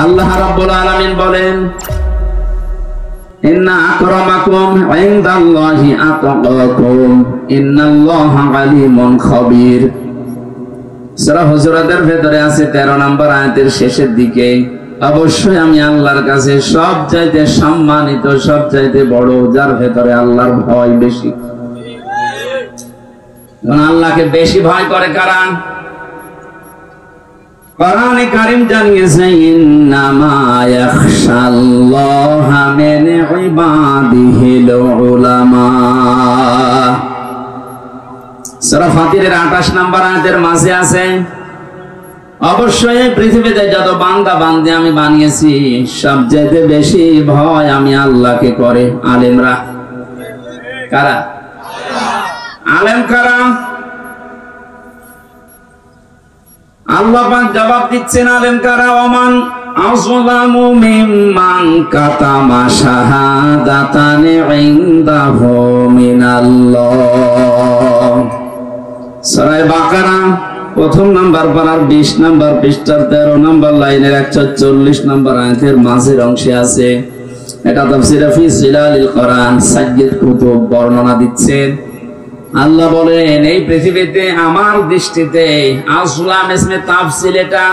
আল্লাহ রাব্বুল আলামিন বলেন, ইন্না আকরামাকুম ইনদাল্লাহি আতকাকুম ইন্নাল্লাহা আলিমুন খাবীর। সূরা হুজুরাতের ভেতরে আছে 13 নম্বর আয়াতের শেষের দিকে, অবশ্যই আমি আল্লাহর কাছে সবচাইতে সম্মানিত, সবচাইতে বড়, যার ভেতরে আল্লাহর ভয় বেশি। আল্লাহকে বেশি ভয় করে কারা? কোরআনে কারীম জানিয়েছে, ইন্নামা ইয়াখশাল্লাহা মিন ইবাদিহিল উলামা। সূরা ফাতিরের 28 নম্বর আয়াতের মাঝে আছে, অবশ্যই পৃথিবীতে যত বান্দা বান্দী আমি বানিয়েছি, সবচেয়ে বেশি ভয় আমি আল্লাহকে করে আলেমরা। কারা? আলেম কারা? আল্লাহ পাক জবাব দিচ্ছেন, আলেম কারা? ওমান আযলামু মিম্মান কাতামা শাহাদাতান ইনদাহু মিনাল্লাহ। সূরা বাকারা প্রথম নাম্বার পারার 20 নম্বর পৃষ্ঠার 13 নম্বর লাইনের 140 নম্বর আয়াতের মাঝের অংশে আছে। এটা তাফসীরে ফি জিলালিল কোরআন সাইয়্যিদ কুতুব বর্ণনা দিচ্ছেন। আল্লাহ বলেন, এই পৃথিবীতে আমার দৃষ্টিতে, আসলাম ইসমে তাফসীল, এটা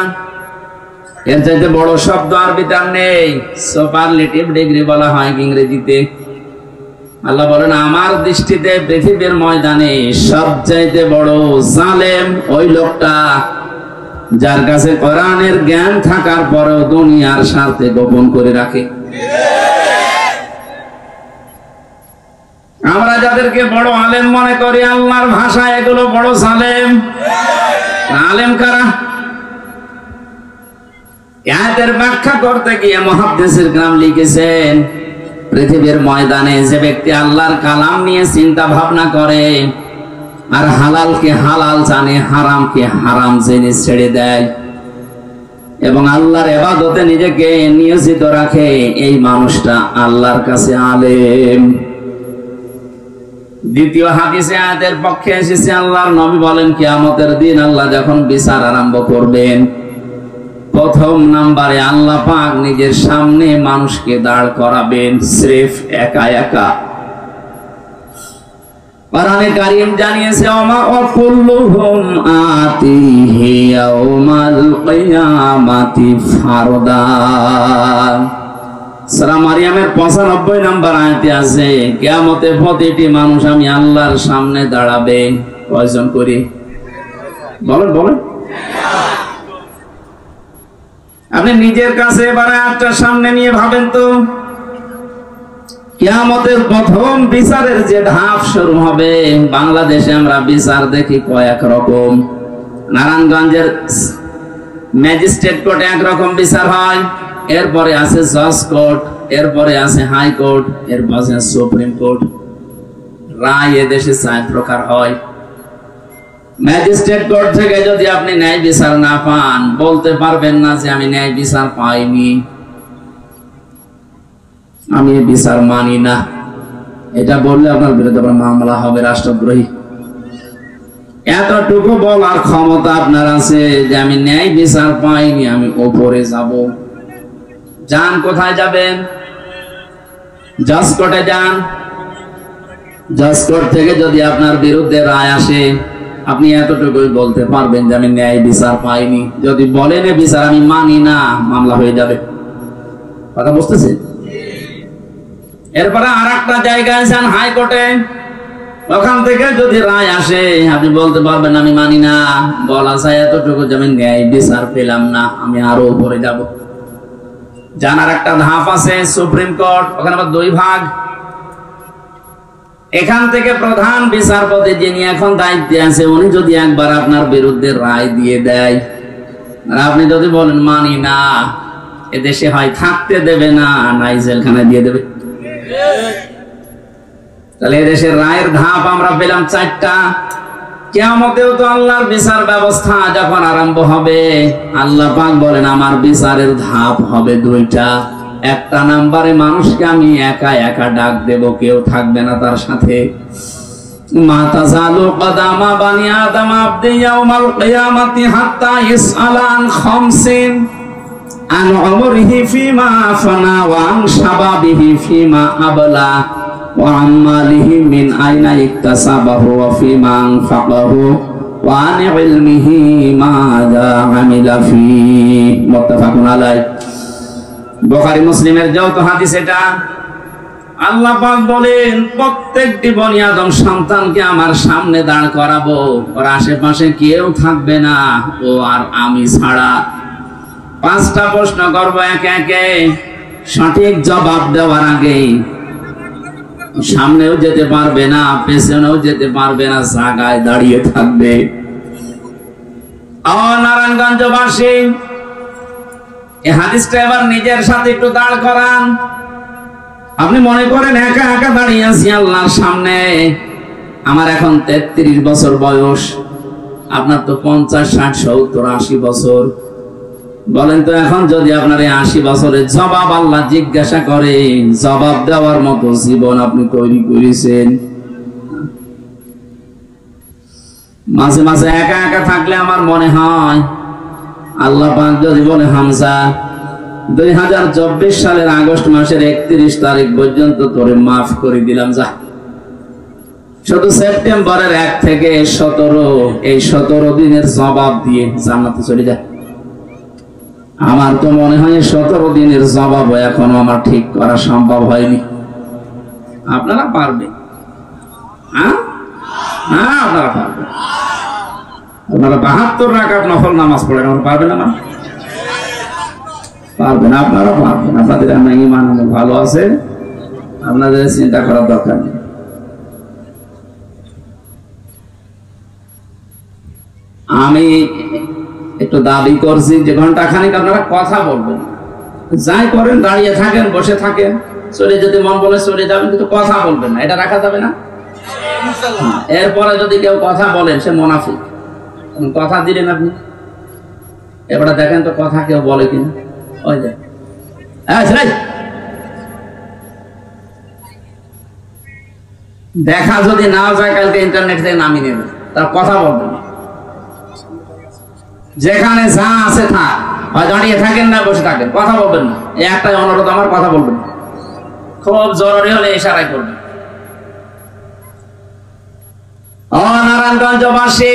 এর চাইতে বড় শব্দ আরবিতে আর নেই। সুপারলেটিভ ডিগ্রি বলা হয় ইংরেজিতে। আল্লাহ বলেন, আমার দৃষ্টিতে পৃথিবীর ময়দানে সবচাইতে বড় জালেম ওই লোকটা যার কাছে কোরআনের জ্ঞান থাকার পরেও দুনিয়ার স্বার্থে গোপন করে রাখে। আমরা যাদেরকে বড় আলেম মনে করি, আল্লাহর ভাষায় এগুলো বড় জালেম। আলেম কারা? আয়াতের ব্যাখ্যা করতে গিয়ে মুহাদ্দিসির গ্রাম লিখেছেন, পৃথিবীর ময়দানে যে ব্যক্তি আল্লাহর কালাম নিয়ে চিন্তা ভাবনা করে আর হালালকে হালাল জানে, হারামকে হারাম জেনে ছেড়ে দেয় এবং আল্লাহর ইবাদতে নিজেকে নিয়োজিত রাখে, এই মানুষটা আল্লাহর কাছে আলেম। দ্বিতীয় হাদিসে আয়াতের পক্ষে এসেছে, আল্লাহর নবী বলেন, কিয়ামতের দিন আল্লাহ যখন বিচার আরম্ভ করবেন, প্রথম নাম্বারে আল্লাহ পাক নিজের সামনে মানুষকে দাঁড় করাবেন, স্রেফ একা একা। কোরআনে কারীম জানিয়েছে, ওমা কুল্লুহুম আতিহি ইয়াউমাল কিয়ামাতি ফারদা। সূরা মারিয়ামের 95 নম্বর আয়াতে আছে, কিয়ামতে প্রতিটি মানুষ আমি আল্লাহর সামনে দাঁড়াবে। কয়জন করে? বলেন বলেন। আপনি নিজের কাছে এবার আয়াতটা সামনে নিয়ে ভাবেন তো, কিয়ামতের প্রথম বিচারের যে ধাপ শুরু হবে, বাংলাদেশে আমরা বিচার দেখি কয়েক রকম। নারায়ণগঞ্জের ম্যাজিস্ট্রেট কোর্টে একরকম বিচার হয়, এরপরে আছে জজ কোর্ট, এরপরে আছে হাই কোর্ট, এরপরে আছে সুপ্রিম কোর্ট। রায় এদেশে 4 প্রকার হয়। ম্যাজিস্ট্রেট কোর্ট থেকে যদি আপনি ন্যায় বিচার না পান, বলতে পারবেন না যে আমি ন্যায় বিচার পাইনি, আমি এই বিচার মানি না। এটা বললে আপনার বিরুদ্ধে মামলা হবে, রাষ্ট্রদ্রোহী। এতটুকু বলার ক্ষমতা আপনার আছে যে আমি ন্যায় বিচার পাইনি, আমি ওপরে যাব। যান, কোথায় যাবেন? জজ কোর্টে যান। জজ কোর্ট থেকে যদি আপনার বিরুদ্ধে রায় আসে, আপনি এতটুকুই বলতে পারবেন যে আমি ন্যায় বিচার পাইনি। যদি বলেন বিচার আমি মানি না, মামলা হয়ে যাবে। কথা বুঝতেছে? এরপরে আরেকটা জায়গায় যান, হাইকোর্টে। ওখান থেকে যদি রায় আসে, আপনি বলতে পারবেন আমি মানি না, বলা যায় এতটুকু যে আমি ন্যায় বিচার পেলাম না, আমি আরো উপরে যাব। জানার একটা ধাপ আছে সুপ্রিম কোর্ট, ওখানে আবার 2 ভাগ। এখান থেকে প্রধান বিচারপতি যিনি এখন দায়িত্বে আছে, উনি যদি একবার আপনার বিরুদ্ধে রায় দিয়ে দেয় আর আপনি যদি বলেন মানি না, এদেশে হয় থাকতে দেবে না, নাই জেলখানায় দিয়ে দেবে। তাহলে এদেশের রায়ের ধাপ আমরা পেলাম 4টা। কিয়ামতেও তো আল্লাহর বিচার ব্যবস্থা যখন আরম্ভ হবে, আল্লাহ পাক বলেন আমার বিচারের ধাপ হবে 2টা। একটা নাম্বারে মানুষকে আমি একা একা ডাক দেব, কেউ থাকবে না তার সাথে। মা তাযালু কদামা বানি আদম আবদি ইয়াউমাল কিয়ামাতি হাত্তা ইসআলা আন খামসিন। আন উমরিহি ফিমা আফনা ওয়া আন শাবাবিহি ফিমা আবলা ওয়া আন মালিহি মিন আইনা ইকতাসাবাহু ওয়া ফিমা আনফাকাহু ওয়া আন ইলমিহি মাযা আমিলা ফি। মুত্তাফাকুন আলাইহি। বুখারী মুসলিমের যৌথ হাদিস এটা। আল্লাহ পাক বলেন, প্রত্যেকটি বনি আদম সন্তানকে আমার সামনে দাঁড় করাবো, ওর আশেপাশে কেউ থাকবে না, ও আর আমি ছাড়া। 5টা প্রশ্ন করবো একে একে, সঠিক জবাব দেওয়ার আগে সামনেও যেতে পারবে না, পেছনেও যেতে পারবে না, জায়গায় দাঁড়িয়ে থাকবে। নারায়ণগঞ্জবাসী, এই হাদিসটা এবার নিজের সাথে একটু দাঁড় করান। আপনি মনে করেন একা একা দাঁড়িয়ে আছি আল্লাহর সামনে। আমার এখন 33 বছর বয়স, আপনার তো 50, 60, 70, 80 বছর। বলেন তো, এখন যদি আপনার এই 80 বছরের জবাব আল্লাহ জিজ্ঞাসা করে, জবাব দেওয়ার মতো জীবন আপনি তৈরি করেছেন? মাঝে মাঝে একা একা থাকলে আমার মনে হয় আল্লাহ পাক যদি বলে, হামজা 2024 সালের আগস্ট মাসের 31 তারিখ পর্যন্ত তোরে মাফ করে দিলাম, যা শুধু সেপ্টেম্বরের 1 থেকে 17, এই 17 দিনের জবাব দিয়ে জান্নাতে চলে যায়। আমার তো মনে হয় 17 দিনের জবাব এখনো আমার ঠিক করা সম্ভব হয়নি। আপনারা পারবেন? হ্যাঁ, আপনারা পারবেন। আপনারা 72 রাকাত নফল নামাজ পড়েন, আপনারা পারবেন না? পারবেন, আপনারা পারবেন। আপনাদের ঈমান ভালো আছে, আপনাদের চিন্তা করার দরকার নেই। আমি একটু দাবি করছি যে ঘন্টাখানিক আপনারা কথা বলবেন, যাই করেন, দাঁড়িয়ে থাকেন, বসে থাকেন, চলে যেতে মন বলে চলে যাবেন, কিন্তু কথা বলবেন না। এটা রাখা যাবে না? এরপরে যদি কেউ কথা বলেন, সে মুনাফিক। কথা দিলেন আপনি, এবারে দেখেন তো কথা কেউ বলে কিনা। ওই যে দেখা যদি না যায়, কালকে ইন্টারনেট থেকে নামিয়ে নেবে, তার কথা বলবেন। যেখানে যা আছে থাক, হয় দাঁড়িয়ে থাকেন না বসে থাকেন, কথা বলবেন না। এই একটাই অনুরোধ আমার, কথা বলবেন। খুব জরুরি হলে ইশারায় করবেন। নারায়ণগঞ্জবাসী,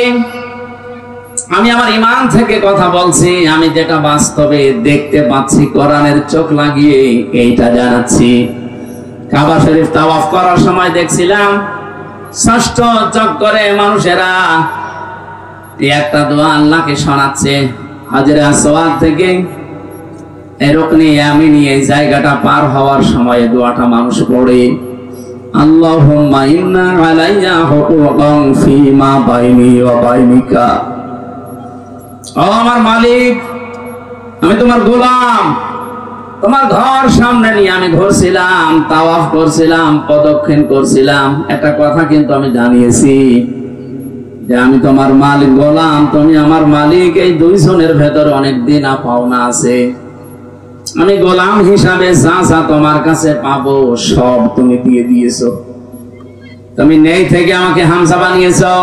আমি আমার ঈমান থেকে কথা বলছি। আমি যেটা বাস্তবে দেখতে পাচ্ছি, কোরআনের চোখ লাগিয়ে এইটা জানাচ্ছি। কাবা শরীফ তাওয়াফ করার সময় দেখছিলাম, ষষ্ঠ চক্করে মানুষেরা একটা দোয়া আল্লাহকে শোনাচ্ছে। হাজরে আসওয়াদ থেকে রুকনে ইয়ামিনী এই জায়গাটা পার হওয়ার সময় দোয়াটা মানুষ পড়ে, আল্লাহুম্মা ইন্না আলাইয়া হুকুকান ফীমা বাইনি ওয়া বাইনিকা। ও আমার মালিক, আমি তোমার গোলাম, তোমার ঘর সামনে নিয়ে আমি ঘুরছিলাম, তাওয়াফ করছিলাম, প্রদক্ষিণ করছিলাম। একটা কথা কিন্তু আমি জানিয়েছি যে আমি তোমার মালিক, গোলাম, তুমি আমার মালিক। এই দুইজনের ভেতরে অনেক দিন পাওনা আছে। আমি গোলাম হিসাবে যা যা তোমার কাছে পাবো সব তুমি দিয়ে দিয়েছো। তুমি নেই থেকে আমাকে হামজা বানিয়েছো।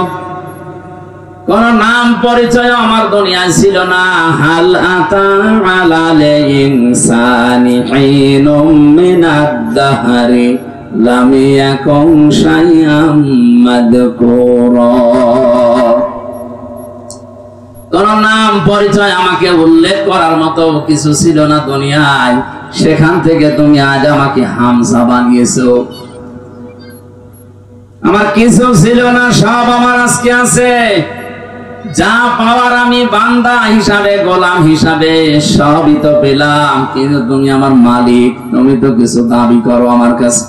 কোন নাম পরিচয় আমার দুনিয়ায় ছিল না। হাল আতা আলাল ইনসানি হিনুম মিনাদ দাহরি লাম ইয়াকুন শাইআম মাযকুরা। কোন নাম পরিচয় আমাকে উল্লেখ করার মতো কিছু ছিল না দুনিয়ায়, সেখান থেকে তুমি আজ আমাকে হামজা বানিয়েছো। আমার কিছু ছিল না, সব আমার আজকে আছে। যা পাওয়ার আমি বান্দা হিসাবে, গোলাম হিসাবে সবই তো পেলাম, কিন্তু তুমি আমার মালিক, তুমি তো কিছু দাবি করো আমার কাছে।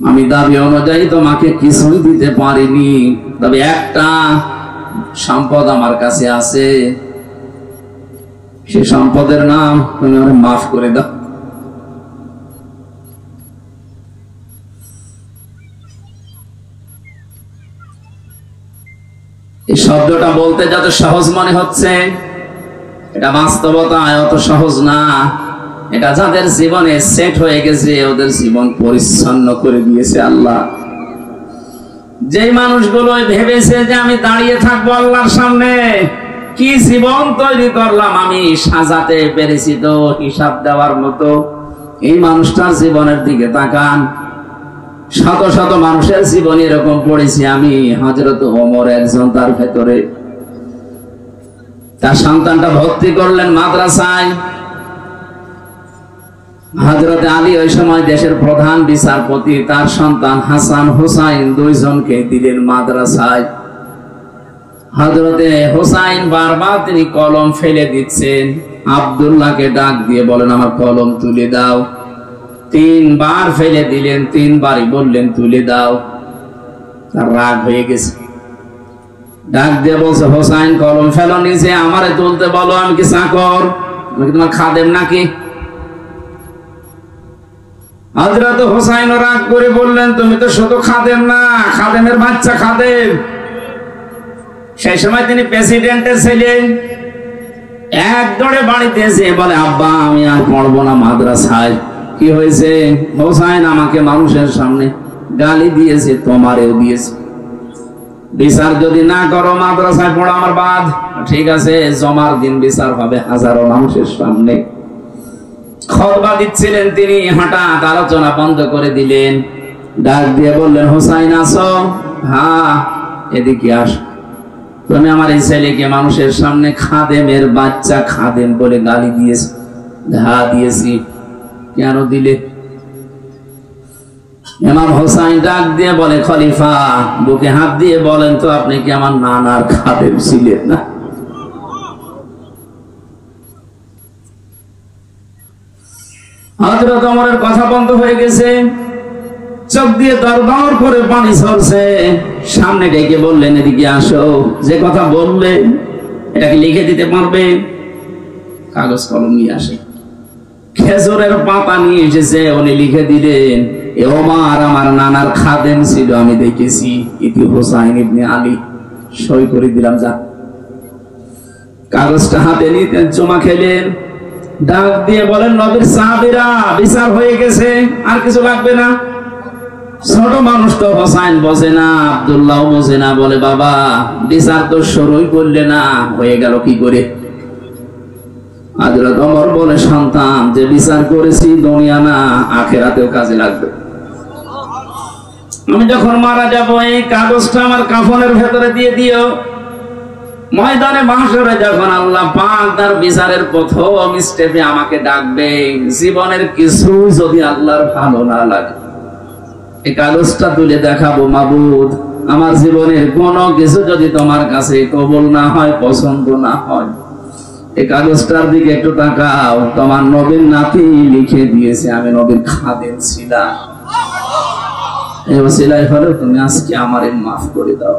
আমি দাবি অনুযায়ী তোমাকে কিছুই দিতে পারিনি, তবে একটা সম্পদ আমার কাছে আছে, সে সম্পদের নাম তুমি আমাকে মাফ করে দাও। এই শব্দটা বলতে যত সহজ মনে হচ্ছে, এটা বাস্তবতা অত সহজ না। এটা যাদের জীবনে সেট হয়ে গেছে, ওদের জীবন পরিচ্ছন্ন করে দিয়েছে আল্লাহ। যে মানুষগুলো ভেবেছে যে আমি দাঁড়িয়ে থাকবো আল্লাহর সামনে, কি জীবন তৈরি করলাম আমি, সাজাতে পেরেছি তো হিসাব দেওয়ার মতো। এই মানুষটার জীবনের দিকে তাকান, শত শত মানুষের জীবন এরকম পড়েছি আমি। হযরত ওমর একজন, তার ভেতরে তার সন্তানটা ভর্তি করলেন মাদ্রাসায়। হযরত আলী ওই সময় দেশের প্রধান বিচারপতি, তার সন্তান হাসান হুসাইন দুইজনকে দিলেন মাদ্রাসায়। হযরতে হুসাইন বারবার তিনি কলম ফেলে দিচ্ছেন, আব্দুল্লাহকে ডাক দিয়ে বলেন আমার কলম তুলে দাও। 3 বার ফেলে দিলেন, 3 বারই বললেন তুলে দাও। তার রাগ হয়ে গেছে, ডাক দিয়ে বলছে হুসাইন কলম ফেলো নিচে, আমারে তুলতে বলো, আমি কি চাকর, আমি কি তোমার খাদেম নাকি? হযরত হুসাইন রাগ করে বললেন তুমি তো শুধু খাদেম না, খাদেমের বাচ্চা খাদেম। সেই সময় তিনি প্রেসিডেন্টের ছিলেন। এক দৌড়ে বাড়িতে এসে বলে আব্বা আমি আর পড়বো না মাদ্রাসায়। কি হয়েছে? হুসাইন আমাকে মানুষের সামনে গালি দিয়েছে, তোমারেও দিয়েছে। বিচার যদি না করো মাদ্রাসায় পড়া আমার বাদ। ঠিক আছে, জমার দিন বিচার হবে হাজারো মানুষের সামনে। খুতবা দিচ্ছিলেন তিনি, হঠাৎ আলোচনা বন্ধ করে দিলেন, ডাক দিয়ে বললেন হুসাইন আসো। হ্যাঁ এদিকে আসো। তুমি আমার এই ছেলেকে মানুষের সামনে খাদেমের বাচ্চা খাদেম বলে গালি দিয়েছে। হ্যাঁ দিয়েছি। কেন দিলে? ইমাম হুসাইন ডাক দিয়ে বলে খলিফা বুকে হাত দিয়ে বলেন তো আপনি কি আমার নানার খাদেম ছিলেন না? হযরত ওমরের কথা বন্ধ হয়ে গেছে, চোখ দিয়ে দরদর করে পানি ঝরছে। সামনে ডেকে বললেন এদিকে আসো, যে কথা বললে এটাকে লিখে দিতে পারবে? কাগজ কলম নিয়ে আসে। খেজুরের পাতা নিয়ে এসেছে, উনি লিখে দিলেন ওমর আমার নানার খাদেম ছিল, আমি দেখেছি, ইতি হুসাইন ইবনে আলী। সই করে দিলাম, যা। কাগজটা হাতে নিতে জমা খেলেন, ডাক দিয়ে বলেন নবীর সাহাবীরা বিচার হয়ে গেছে, আর কিছু লাগবে না। ছোট মানুষ তো হুসাইন বোঝে না, আব্দুল্লাহ বোঝে না, বলে বাবা বিচার তো শুরুই করলে না, হয়ে গেল কি করে? হযরত ওমর বলে সন্তান যে বিচার করেছি দুনিয়া না আখিরাতেও কাজে লাগবে। আমি যখন মারা যাব এই কাগজটা আমার কাফনের ভেতরে দিয়ে দিও। ময়দানে মাহশরে যখন আল্লাহ পাক তার বিচারের প্রথম স্টেপে আমাকে ডাকবে, জীবনের কিছু যদি আল্লাহর ভালো না লাগে এই কাগজটা তুলে দেখাবো, মাবুদ আমার জীবনের কোনো কিছু যদি তোমার কাছে কবুল না হয়, পছন্দ না হয়, এই কাগজটার দিকে একটু তাকাও, তোমার নবীর নাতি লিখে দিয়েছে আমি নবীর খাদেম ছিলাম। এই ওসিলায় হলো তুমি আজকে আমারে মাফ করে দাও।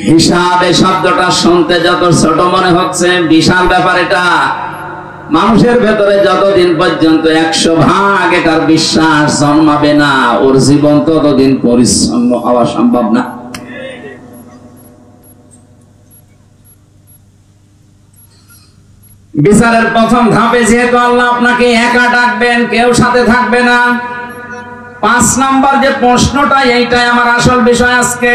হিসাবে শব্দটা শুনতে যত ছোট মনে হচ্ছে, বিশাল ব্যাপার এটা। মানুষের ভেতরে যতদিন পর্যন্ত 100 ভাগ এটার বিশ্বাস জন্মাবে না, ওর জীবন ততদিন পরিচ্ছন্ন হওয়া সম্ভব না। বিচারের প্রথম ধাপে যেহেতু আল্লাহ আপনাকে একা ডাকবেন, কেউ সাথে থাকবে না। 5 নাম্বার যে প্রশ্নটা, এইটাই আমার আসল বিষয় আজকে।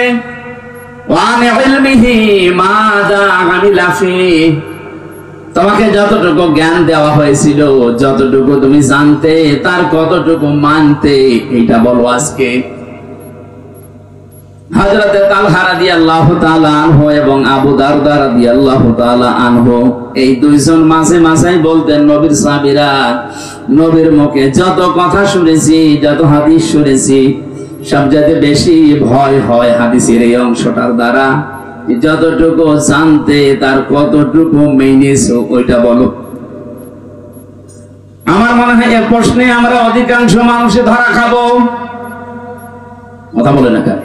তোমাকে যতটুকু জ্ঞান দেওয়া হয়েছিল, যতটুকু তুমি জানতে, তার কতটুকু মানতে, এটা বলো আজকে। হযরত তালহা রাদিয়াল্লাহু তাআলা আনহু এবং আবু দারদা রাদিয়াল্লাহু তাআলা আনহু, এই দুইজন মাঝে মাঝেই বলতেন নবীর সাহাবীরা, নবীর মুখে যত কথা শুনেছি, যত হাদিস শুনেছি, সবচেয়ে বেশি ভয় হয় হাদিসের এই অংশটার দ্বারা। যতটুকু জানতে তার কতটুকু মেনেছো ওইটা বলো। আমার মনে হয় এই প্রশ্নে আমরা অধিকাংশ মানুষে ধরা খাবো। কথা বলে না কেন?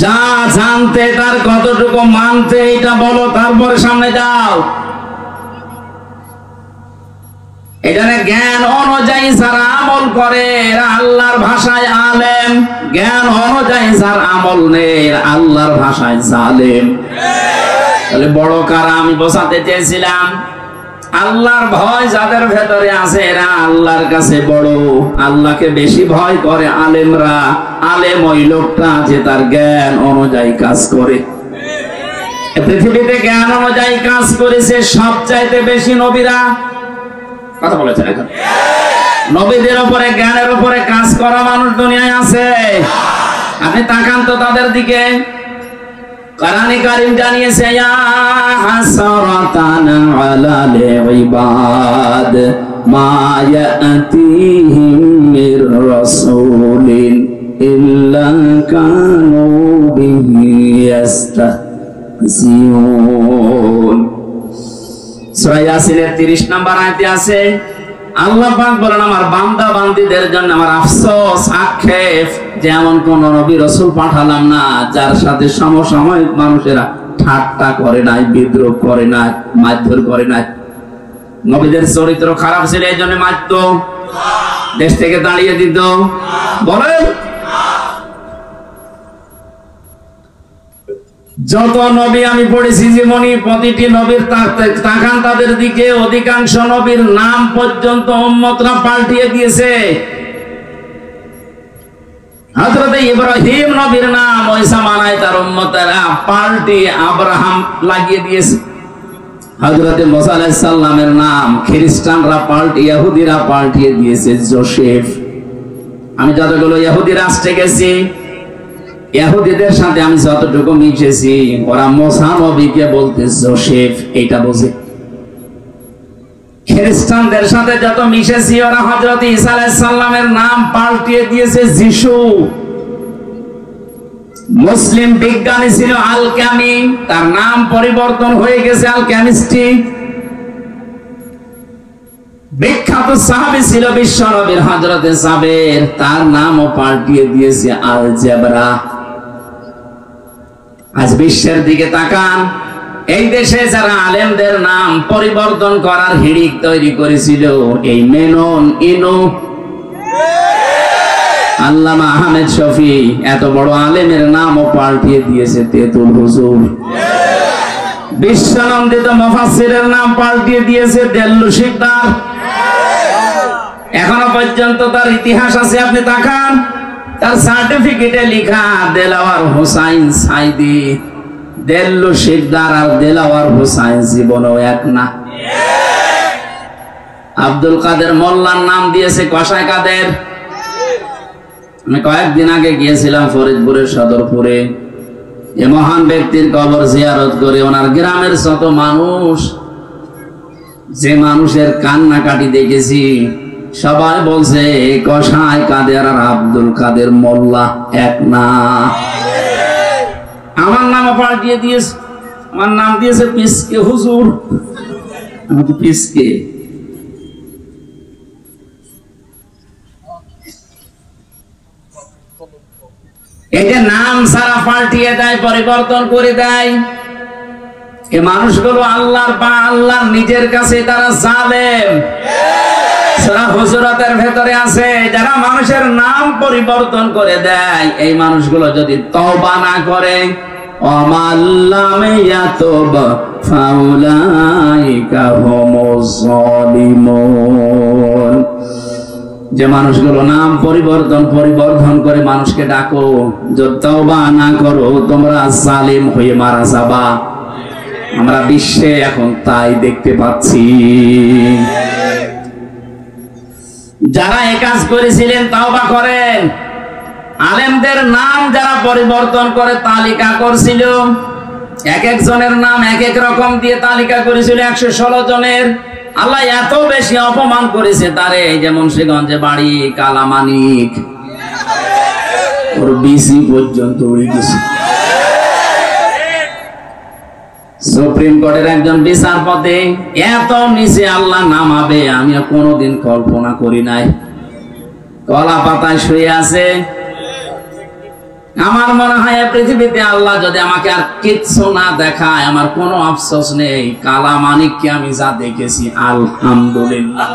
যা জানতে তার কতটুকু মানতে, এটা বলো, তারপরে সামনে যাও। এখানে জ্ঞান অনুযায়ী যারা আমল করে এরা আল্লাহর ভাষায় আলেম, জ্ঞান অনুযায়ী যার আমল নেই আল্লাহর ভাষায় জালেম। তাহলে বড় কারা আমি বোঝাতে চেয়েছিলাম, আল্লাহর ভয় যাদের ভেতরে আছে এরা আল্লাহর কাছে বড়। আল্লাহকে বেশি ভয় করে আলেমরা। আলেম ওই লোকটা যে তার জ্ঞান অনুযায়ী কাজ করে। পৃথিবীতে জ্ঞান অনুযায়ী কাজ করেছে সবচাইতে বেশি নবীরা। কথা বলেছেন এখন? নবীদের উপরে, জ্ঞানের উপরে কাজ করা মানুষ দুনিয়ায় আছে? আপনি তাকান তো তাদের দিকে। কোরআনে কারীম জানিয়েছে, ইয়া হাসরাতান আলাল ইবাদ মা ইয়াতিহিম মির রাসূলিন ইল্লা কানু বিহি ইস্তাহজিউন। সূরা ইয়াসিনের 30 নম্বর আয়াতে আছে, আল্লাহ পাক বলেন, আমার বান্দা বান্দীদের জন্য আমার আফসোস, আক্ষেপ, যেমন কোন নবী রাসূল পাঠালাম না যার সাথে সমসাময়িক মানুষেরা ঠাট্টা করে নাই, বিদ্রোহ করে নাই, মারধর করে নাই। নবীদের চরিত্র খারাপ ছিল, এই জন্য মারতো, দেশ থেকে দাঁড়িয়ে দিত। বলেন, যত নবী আমি পড়েছি জীবনী, প্রতিটি নবীর তাকান তাদের দিকে, অধিকাংশ নবীর নাম পর্যন্ত উম্মতরা পাল্টিয়ে দিয়েছে। হযরত ইব্রাহিম নবীর নাম ওই জামানায় তার উম্মতেরা পাল্টিয়ে আব্রাহাম লাগিয়ে দিয়েছে। হযরত মুসা আলাইহিস সালামের নাম খ্রিস্টানরা পাল্টিয়ে, ইহুদিরা পাল্টিয়ে দিয়েছে জোসেফ। আমি যতগুলো ইহুদি রাষ্ট্রে গেছি, ইহুদিদের সাথে আমি যতটুকু মিশেছি, ওরা মুসা নবীকে বলতে জোসেফ, এইটা বোঝে। খ্রিস্টানদের সাথে যত মিশেছি, ওরা হযরত ঈসা আলাইহিস সালামের নাম পাল্টিয়ে দিয়েছে যিশু। মুসলিম বিজ্ঞানী ছিল আল-কামি, তার নাম পরিবর্তন হয়ে গেছে আল-কেমিস্ট্রি। বিখ্যাত সাহাবী ছিল বিশ্বনবীর হযরত জাবের, তার নামও পাল্টিয়ে দিয়েছে আল-জাবরা। আজ বিশ্বের দিকে তাকান, এই দেশে যারা আলেমদের নাম পরিবর্তন করার হিড়িক তৈরি করেছিল, এই মেনন, ইনু, আল্লামা আহমেদ শফি, এত বড় আলেমের নামও পাল্টিয়ে দিয়েছে তেতুল হুজুর। বিশ্বনন্দিত মুফাসসিরের নাম পাল্টিয়ে দিয়েছে দেল্লু শিকদার। এখনো পর্যন্ত তার ইতিহাস আছে, আপনি তাকান, তার সার্টিফিকেটে লেখা দেলাওয়ার হোসাইন সাইদি। দেল্লু শিকদার আর দেলাওয়ার হোসাইন জীবনও এক না। আব্দুল কাদের মোল্লার নাম দিয়েছে কসাই কাদের। আমি কয়েকদিন আগে গিয়েছিলাম ফরিদপুরের সদরপুরে। এ মহান ব্যক্তির কবর জিয়ারত করে ওনার গ্রামের যত মানুষ, যে মানুষের কান্নাকাটি দেখেছি, সবাই বলছে কসাই কাদের আর আব্দুল কাদের মোল্লা এক না। আমার নাম পাল্টিয়ে দিয়েছে, আমার নাম দিয়েছে পিসকে হুজুর। আমি তো পিসকে। এই যে নাম সারা পাল্টিয়ে দেয়, পরিবর্তন করে দেয়, এ মানুষগুলো আল্লাহর বা আল্লাহর নিজের কাছে তারা জালেম। সূরা হুজুরাতের ভেতরে আছে, যারা মানুষের নাম পরিবর্তন করে দেয়, এই মানুষগুলো যদি তওবা না করে, ওয়ামাল্লাম ইয়াতুব ফাউলাইকা হুমুজ জালিমুন। যে মানুষগুলো নাম পরিবর্তন করে মানুষকে ডাকো, যদি তওবা না করো তোমরা জালিম হয়ে মারা যাবা। আমরা বিশ্বে এখন তাই দেখতে পাচ্ছি। যারা এই কাজ করেছিলেন তওবা করেন। আলেমদের নাম যারা পরিবর্তন করে তালিকা করছিল, এক একজনের নাম এক এক রকম দিয়ে তালিকা করেছিল, 116 জনের। আল্লাহ এত বেশি অপমান করেছে তারে, যেমন মুন্সিগঞ্জে বাড়ি, কালামানিক, ওর বিসি পর্যন্ত উড়ে গেছে। সুপ্রিম কোর্টের একজন বিচারপতি এত নিচে আল্লাহ নামাবে আমি কোনোদিন কল্পনা করি নাই। কলা পাতায় শুয়ে আছে। আমার মনে হয় পৃথিবীতে আল্লাহ যদি আমাকে আর কিচ্ছু না দেখায়, আমার কোনো আফসোস নেই। কালা মানিককে আমি যা দেখেছি, আলহামদুলিল্লাহ।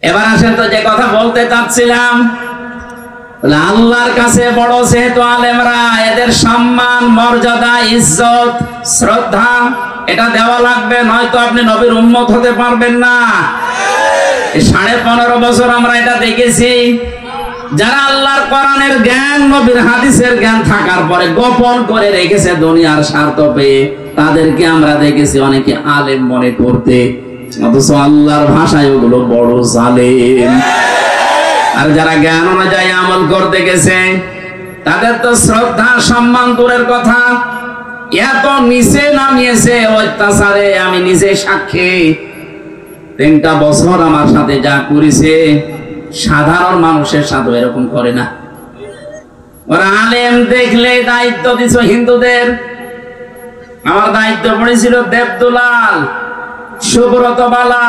এবার আসেন তো যে কথা বলতে চাচ্ছিলাম, আল্লাহর কাছে বড় যেহেতু আলেমরা, এদের সম্মান, মর্যাদা, ইজ্জত, শ্রদ্ধা এটা দেওয়া লাগবে, নয়তো আপনি নবীর উম্মত হতে পারবেন না। 15.5 বছর আমরা এটা দেখেছি। যারা আল্লাহর কোরআনের জ্ঞান, নবীর হাদিসের জ্ঞান থাকার পরে গোপন করে রেখেছে দুনিয়ার স্বার্থ পেয়ে, তাদেরকে আমরা দেখেছি অনেকে আলেম মনে করতে, অথচ আল্লাহর ভাষায় ওগুলো বড় জালেম। আর যারা জ্ঞান অনুযায়ী আমল করতে গেছে, তাদের তো শ্রদ্ধা সম্মান দূরের কথা, এত নিচে নামিয়েছে অত্যাচারে। আমি নিজে সাক্ষী, 3টা বছর আমার সাথে যা করেছে সাধারণ মানুষের সাথে এরকম করে না। ওরা আলেম দেখলে দায়িত্ব দিছ হিন্দুদের। আমার দায়িত্ব পড়েছিল দেবদুলাল, সুব্রত বালা,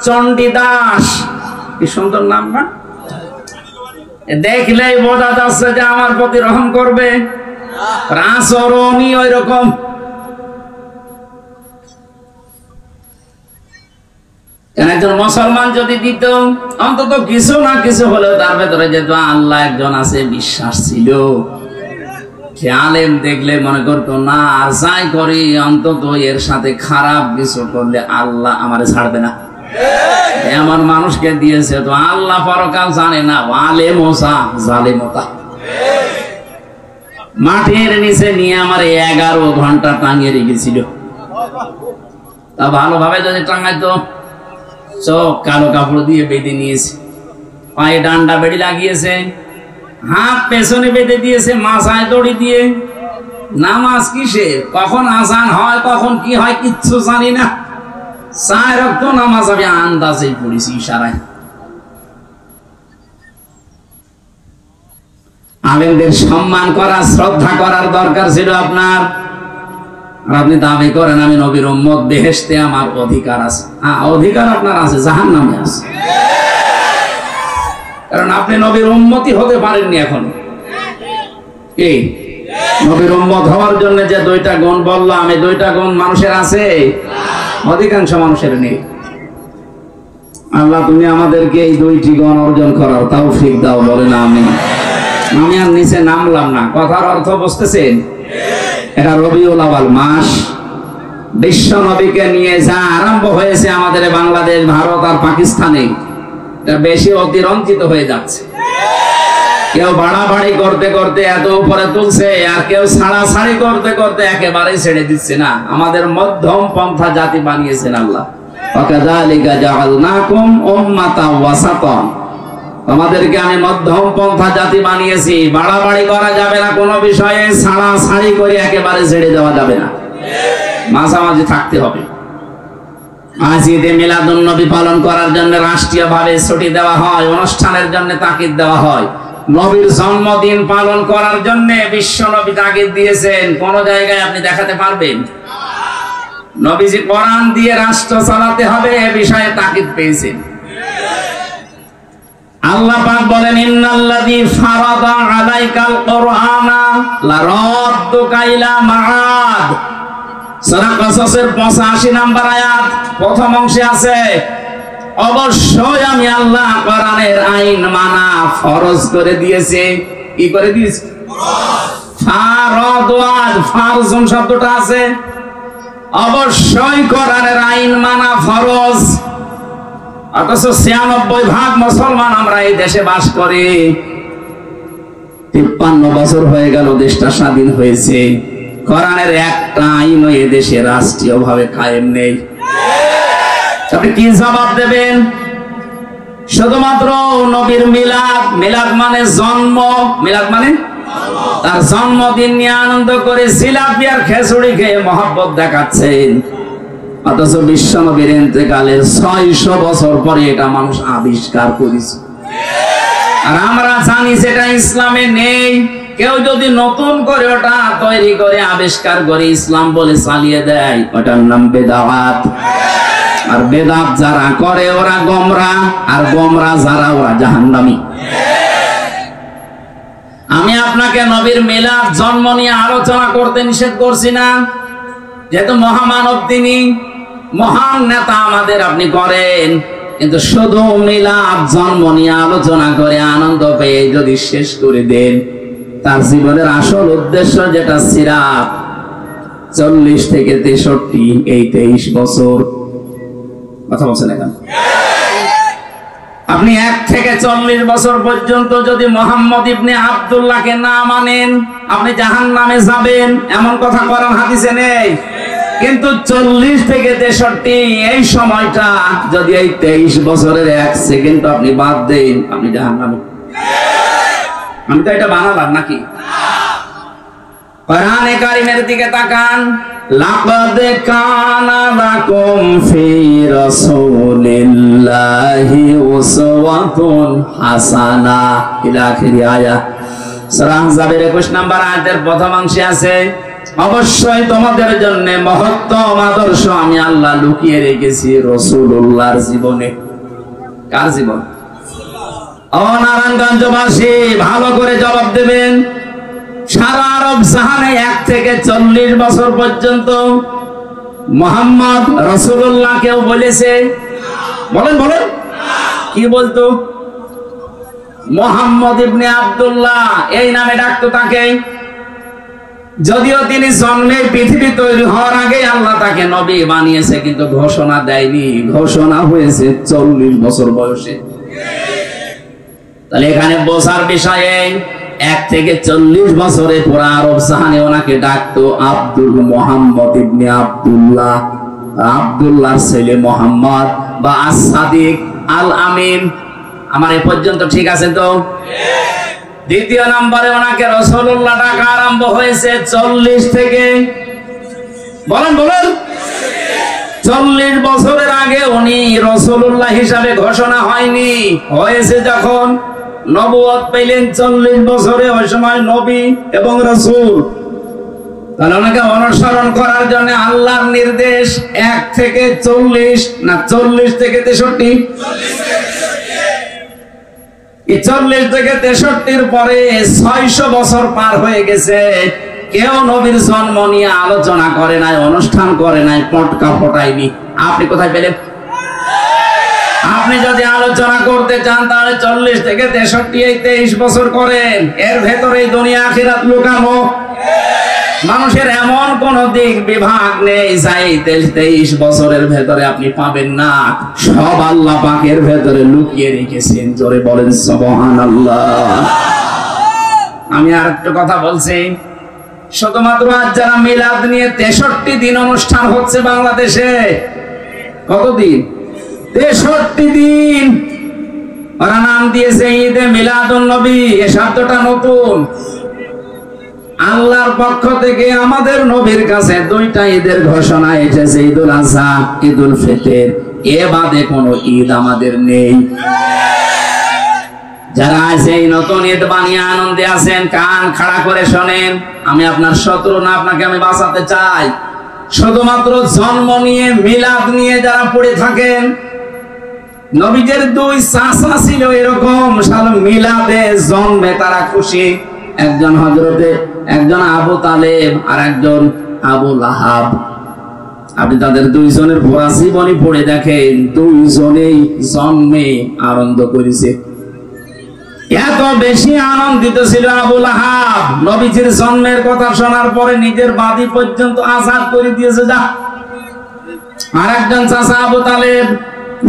চণ্ডী দাস, কি সুন্দর নাম না? দেখলেই বোঝা যাচ্ছে যে আমার প্রতি রহম করবে। আচরণই ওই রকম। একজন মুসলমান যদি দিত অন্তত কিছু না কিছু হলেও তার ভেতরে যেহেতু আল্লাহ একজন আছে বিশ্বাস ছিল, সে আলেম দেখলে মনে করতো না, আর যাই করি অন্তত এর সাথে খারাপ কিছু করলে আল্লাহ আমারে ছাড়বে না। আমার মানুষকে দিয়েছে তো আল্লাহ পরকাল জানে না, আলেমোসা জালেমতা। মাটির নিচে নিয়ে আমার 11 ঘন্টা টাঙিয়ে রেখেছিল। তা ভালোভাবে যদি টাঙাইতো, চোখ কালো কাপড় দিয়ে বেঁধে নিয়েছে, পায়ে ডান্ডা বেড়ি লাগিয়েছে, হাত পেছনে বেঁধে দিয়েছে, মাথায় দড়ি দিয়ে। নামাজ কিসে, কখন আজান হয়, কখন কি হয় কিচ্ছু জানি না। 4 ওয়াক্ত নামাজ আমি আন্দাজেই পড়েছি, ইশারায়। আলেমদের সম্মান করা, শ্রদ্ধা করার দরকার ছিল আপনার। আর আপনি দাবি করেন আমি নবীর উম্মত, বেহেশতে আমার অধিকার আছে। অধিকার আপনার আছে, জাহান্নামে আছে। কারণ আপনি নবীর উম্মতই হতে পারেননি এখন। কি নবীর উম্মত হওয়ার জন্য যে 2টা গুণ বললাম, এই 2টা গুণ মানুষের আছে? অধিকাংশ মানুষের নেই। আল্লাহ তুমি আমাদেরকে এই 2টি গুণ অর্জন করার তৌফিক দাও, বলেন আমিন। আমি আর নিচে নামলাম না, কথার অর্থ বুঝতেছেন? এটা রবিউল আউয়াল মাস, বিশ্ব নবীকে নিয়ে যা আরম্ভ হয়েছে আমাদের বাংলাদেশ, ভারত আর পাকিস্তানে, এটা বেশি অতিরঞ্জিত হয়ে যাচ্ছে। কেউ বাড়াবাড়ি করতে করতে এত উপরে তুলছে, আর কেউ ছাড়াছাড়ি করতে করতে একেবারে ছেড়ে দিচ্ছে না। আমাদের মধ্যম পন্থা জাতি বানিয়েছেন আল্লাহ। ওয়াকাযালিকা জাআলনাকুম উম্মাতাও ওয়াসাতান, তোমাদেরকে আমি মধ্যম পন্থা জাতি বানিয়েছি। বাড়াবাড়ি করা যাবে না কোনো বিষয়ে, ছাড়াছাড়ি করে একেবারে ছেড়ে দেওয়া যাবে না, মাঝামাঝি থাকতে হবে। আজ ঈদে মিলাদুন নবী পালন করার জন্য রাষ্ট্রীয়ভাবে ছুটি দেওয়া হয়, অনুষ্ঠানের জন্য তাকিদ দেওয়া হয়। নবীর জন্মদিন পালন করার জন্য বিশ্ব নবী তাকিদ দিয়েছেন, কোন জায়গায় আপনি দেখাতে পারবেন? নবীজি কোরআন দিয়ে রাষ্ট্র চালাতে হবে এ বিষয়ে তাকিদ পেয়েছেন। আল্লাহ পাক বলেন ইন্নাল্লাযী ফারাদা আলাইকাল কুরআনা লারাদ্দুকা ইলা মাআদ। সূরা কসসের 85 নম্বর আয়াত প্রথম অংশে আছে, অবশ্যই আমি আল্লাহ কোরআনের আইন মানা ফরজ করে দিয়েছি। কি করে দিয়েছি? ফারাদ, ফারজুন শব্দটা আছে। অবশ্যই কোরআনের আইন মানা ফরজ। অথচ 96% মুসলমান আমরা এই দেশে বাস করি। 53 বছর হয়ে গেল দেশটা স্বাধীন হয়েছে, কোরআনের একটা আইন এই দেশে রাষ্ট্রীয়ভাবে কায়েম নেই। আপনি কি জবাব দেবেন? শুধুমাত্র নবীর মিলাদ, মিলাদ মানে জন্ম, মিলাদ মানে তার জন্মদিন নিয়ে আনন্দ করে জিলাপি আর খিচুড়ি খেয়ে মহব্বত দেখাচ্ছেন। অথচ বিশ্ব নবীর ইন্তেকালের 600 বছর পরে এটা মানুষ আবিষ্কার করেছে, আর আমরা জানি সেটা ইসলামে নেই। কেউ যদি নতুন করে ওটা তৈরি করে আবিষ্কার করে ইসলাম বলে চালিয়ে দেয়, ওটার নাম বেদাত। আর বেদাত যারা করে ওরা গোমরা, আর গোমরা যারা ওরা জাহান্নামী। আমি আপনাকে নবীর মিলাদ, জন্ম নিয়ে আলোচনা করতে নিষেধ করছি না, যেহেতু মহামানব তিনি, মহান নেতা আমাদের, আপনি করেন। কিন্তু শুধু মিলাদ জন্ম নিয়ে আলোচনা করে আনন্দ পেয়ে যদি শেষ করে দেন, তার জীবনের আসল উদ্দেশ্য যেটা সিরাত 40 থেকে 63 এই 23 বছর। কথা বলছেন এখন? আপনি 1 থেকে 40 বছর পর্যন্ত যদি মোহাম্মদ ইবনে আব্দুল্লাহকে না মানেন, আপনি জাহান্নামে যাবেন, এমন কথা কোরআন হাদিসে নেই। কিন্তু 40 থেকে 63 এই সময়টা যদি এই 23 বছরের 1 সেকেন্ড আপনি বাদ দেন, আপনি জাহান্নামে। আমি তো এটা বানালাম নাকি? কোরআনে কারীমের দিকে তাকান। লাকাদ কানা লাকুম ফি রাসূলিল্লাহি উসওয়াতুন হাসানাহ ইলা আখিরি আয়াত। সূরা আহজাবের 21 নম্বর আয়াতের প্রথম অংশে আছে, অবশ্যই তোমাদের জন্য মহত্তম আদর্শ আমি আল্লাহ লুকিয়ে রেখেছি রাসূলুল্লাহর জীবনে। কার জীবন? ও নারায়ণগঞ্জবাসী, ভালো করে জবাব দেবেন। সারা আরব জাহানে 1 থেকে 40 বছর পর্যন্ত মুহাম্মদ রাসূলুল্লাহ কেউ বলেছে? বলেন বলেন, কি বলতো? মুহাম্মদ ইবনে আব্দুল্লাহ এই নামে ডাকতো তাকে। যদিও তিনি জন্মের পৃথিবী তৈরি হওয়ার আগে আল্লাহ তাকে নবী বানিয়েছে, কিন্তু ঘোষণা দেয়নি, ঘোষণা হয়েছে 40 বছর বয়সে। তাহলে এখানে বোঝার বিষয়ে 1 থেকে 40 বছরে পুরো আরব জাহানে ওনাকে ডাকতো আব্দুল মুহাম্মদ ইবনে আব্দুল্লাহ, আব্দুল্লাহর ছেলে মুহাম্মদ বা আস-সাদিক আল আমিন। আমার এ পর্যন্ত ঠিক আছে তো? দ্বিতীয় নম্বরে ওনাকে রাসূলুল্লাহ ডাকা আরম্ভ হয়েছে 40 থেকে, বলেন বলেন, 40 বছরের আগে উনি রাসূলুল্লাহ হিসাবে ঘোষণা হয়নি। হয়েছে যখন নবুয়ত পেলেন 40 বছরে, ওই সময় নবী এবং রাসূল। তাহলে ওনাকে অনুসরণ করার জন্য আল্লাহর নির্দেশ 1 থেকে 40 না 40 থেকে 63। 40 থেকে 63 পরে 600 বছর পার হয়ে গেছে, কেউ নবীর জন্ম নিয়ে আলোচনা করে নাই, অনুষ্ঠান করে নাই, পটকা ফোটায়নি। আপনি কোথায় পেলেন? আপনি যদি আলোচনা করতে চান তাহলে 40 থেকে 63 এই 23 বছর করেন। এর ভেতরে দুনিয়া আখিরাত লুকানো। মানুষের এমন কোন দিক বিভাগ নেই যাই 23 বছরের ভেতরে আপনি পাবেন না, সব আল্লাহ পাকের ভেতরে লুকিয়ে রেখেছেন। জোরে বলেন সুবহানাল্লাহ। আমি আর একটা কথা বলছি, শুধুমাত্র আজ যারা মিলাদ নিয়ে 63 দিন অনুষ্ঠান হচ্ছে বাংলাদেশে। কতদিন? 63 দিন। ওরা নাম দিয়েছে ঈদে মিলাদুন নবী। এই শব্দটা নতুন। আল্লাহর পক্ষ থেকে আমাদের নবীর কাছে 2টা ঈদের ঘোষণা এসেছে, ঈদুল আযহা, ঈদুল ফিতর। এ বাদে কোনো ঈদ আমাদের নেই। যারা এই নতুন ঈদ বানিয়ে আনন্দে আছেন, কান খাড়া করে শোনেন। আমি আপনার শত্রু না, আপনাকে আমি বাঁচাতে চাই। শুধুমাত্র জন্ম নিয়ে মিলাদ নিয়ে যারা পড়ে থাকেন, নবীদের 2 চাচা ছিল এরকম, সারা মিলাদে জন্মে তারা খুশি। একজন হযরতে, একজন আবু তালেব আর একজন আবু লাহাব। আপনি তাদের 2 জনের পুরা জীবনী পড়ে দেখেন, 2 জনেই জন্মে আনন্দ করেছে। এত বেশি আনন্দিত ছিল আবু লাহাব, নবীজির জন্মের কথা শোনার পরে নিজের বাদী পর্যন্ত আজাদ করে দিয়েছে। যা। আর একজন চাচা আবু তালেব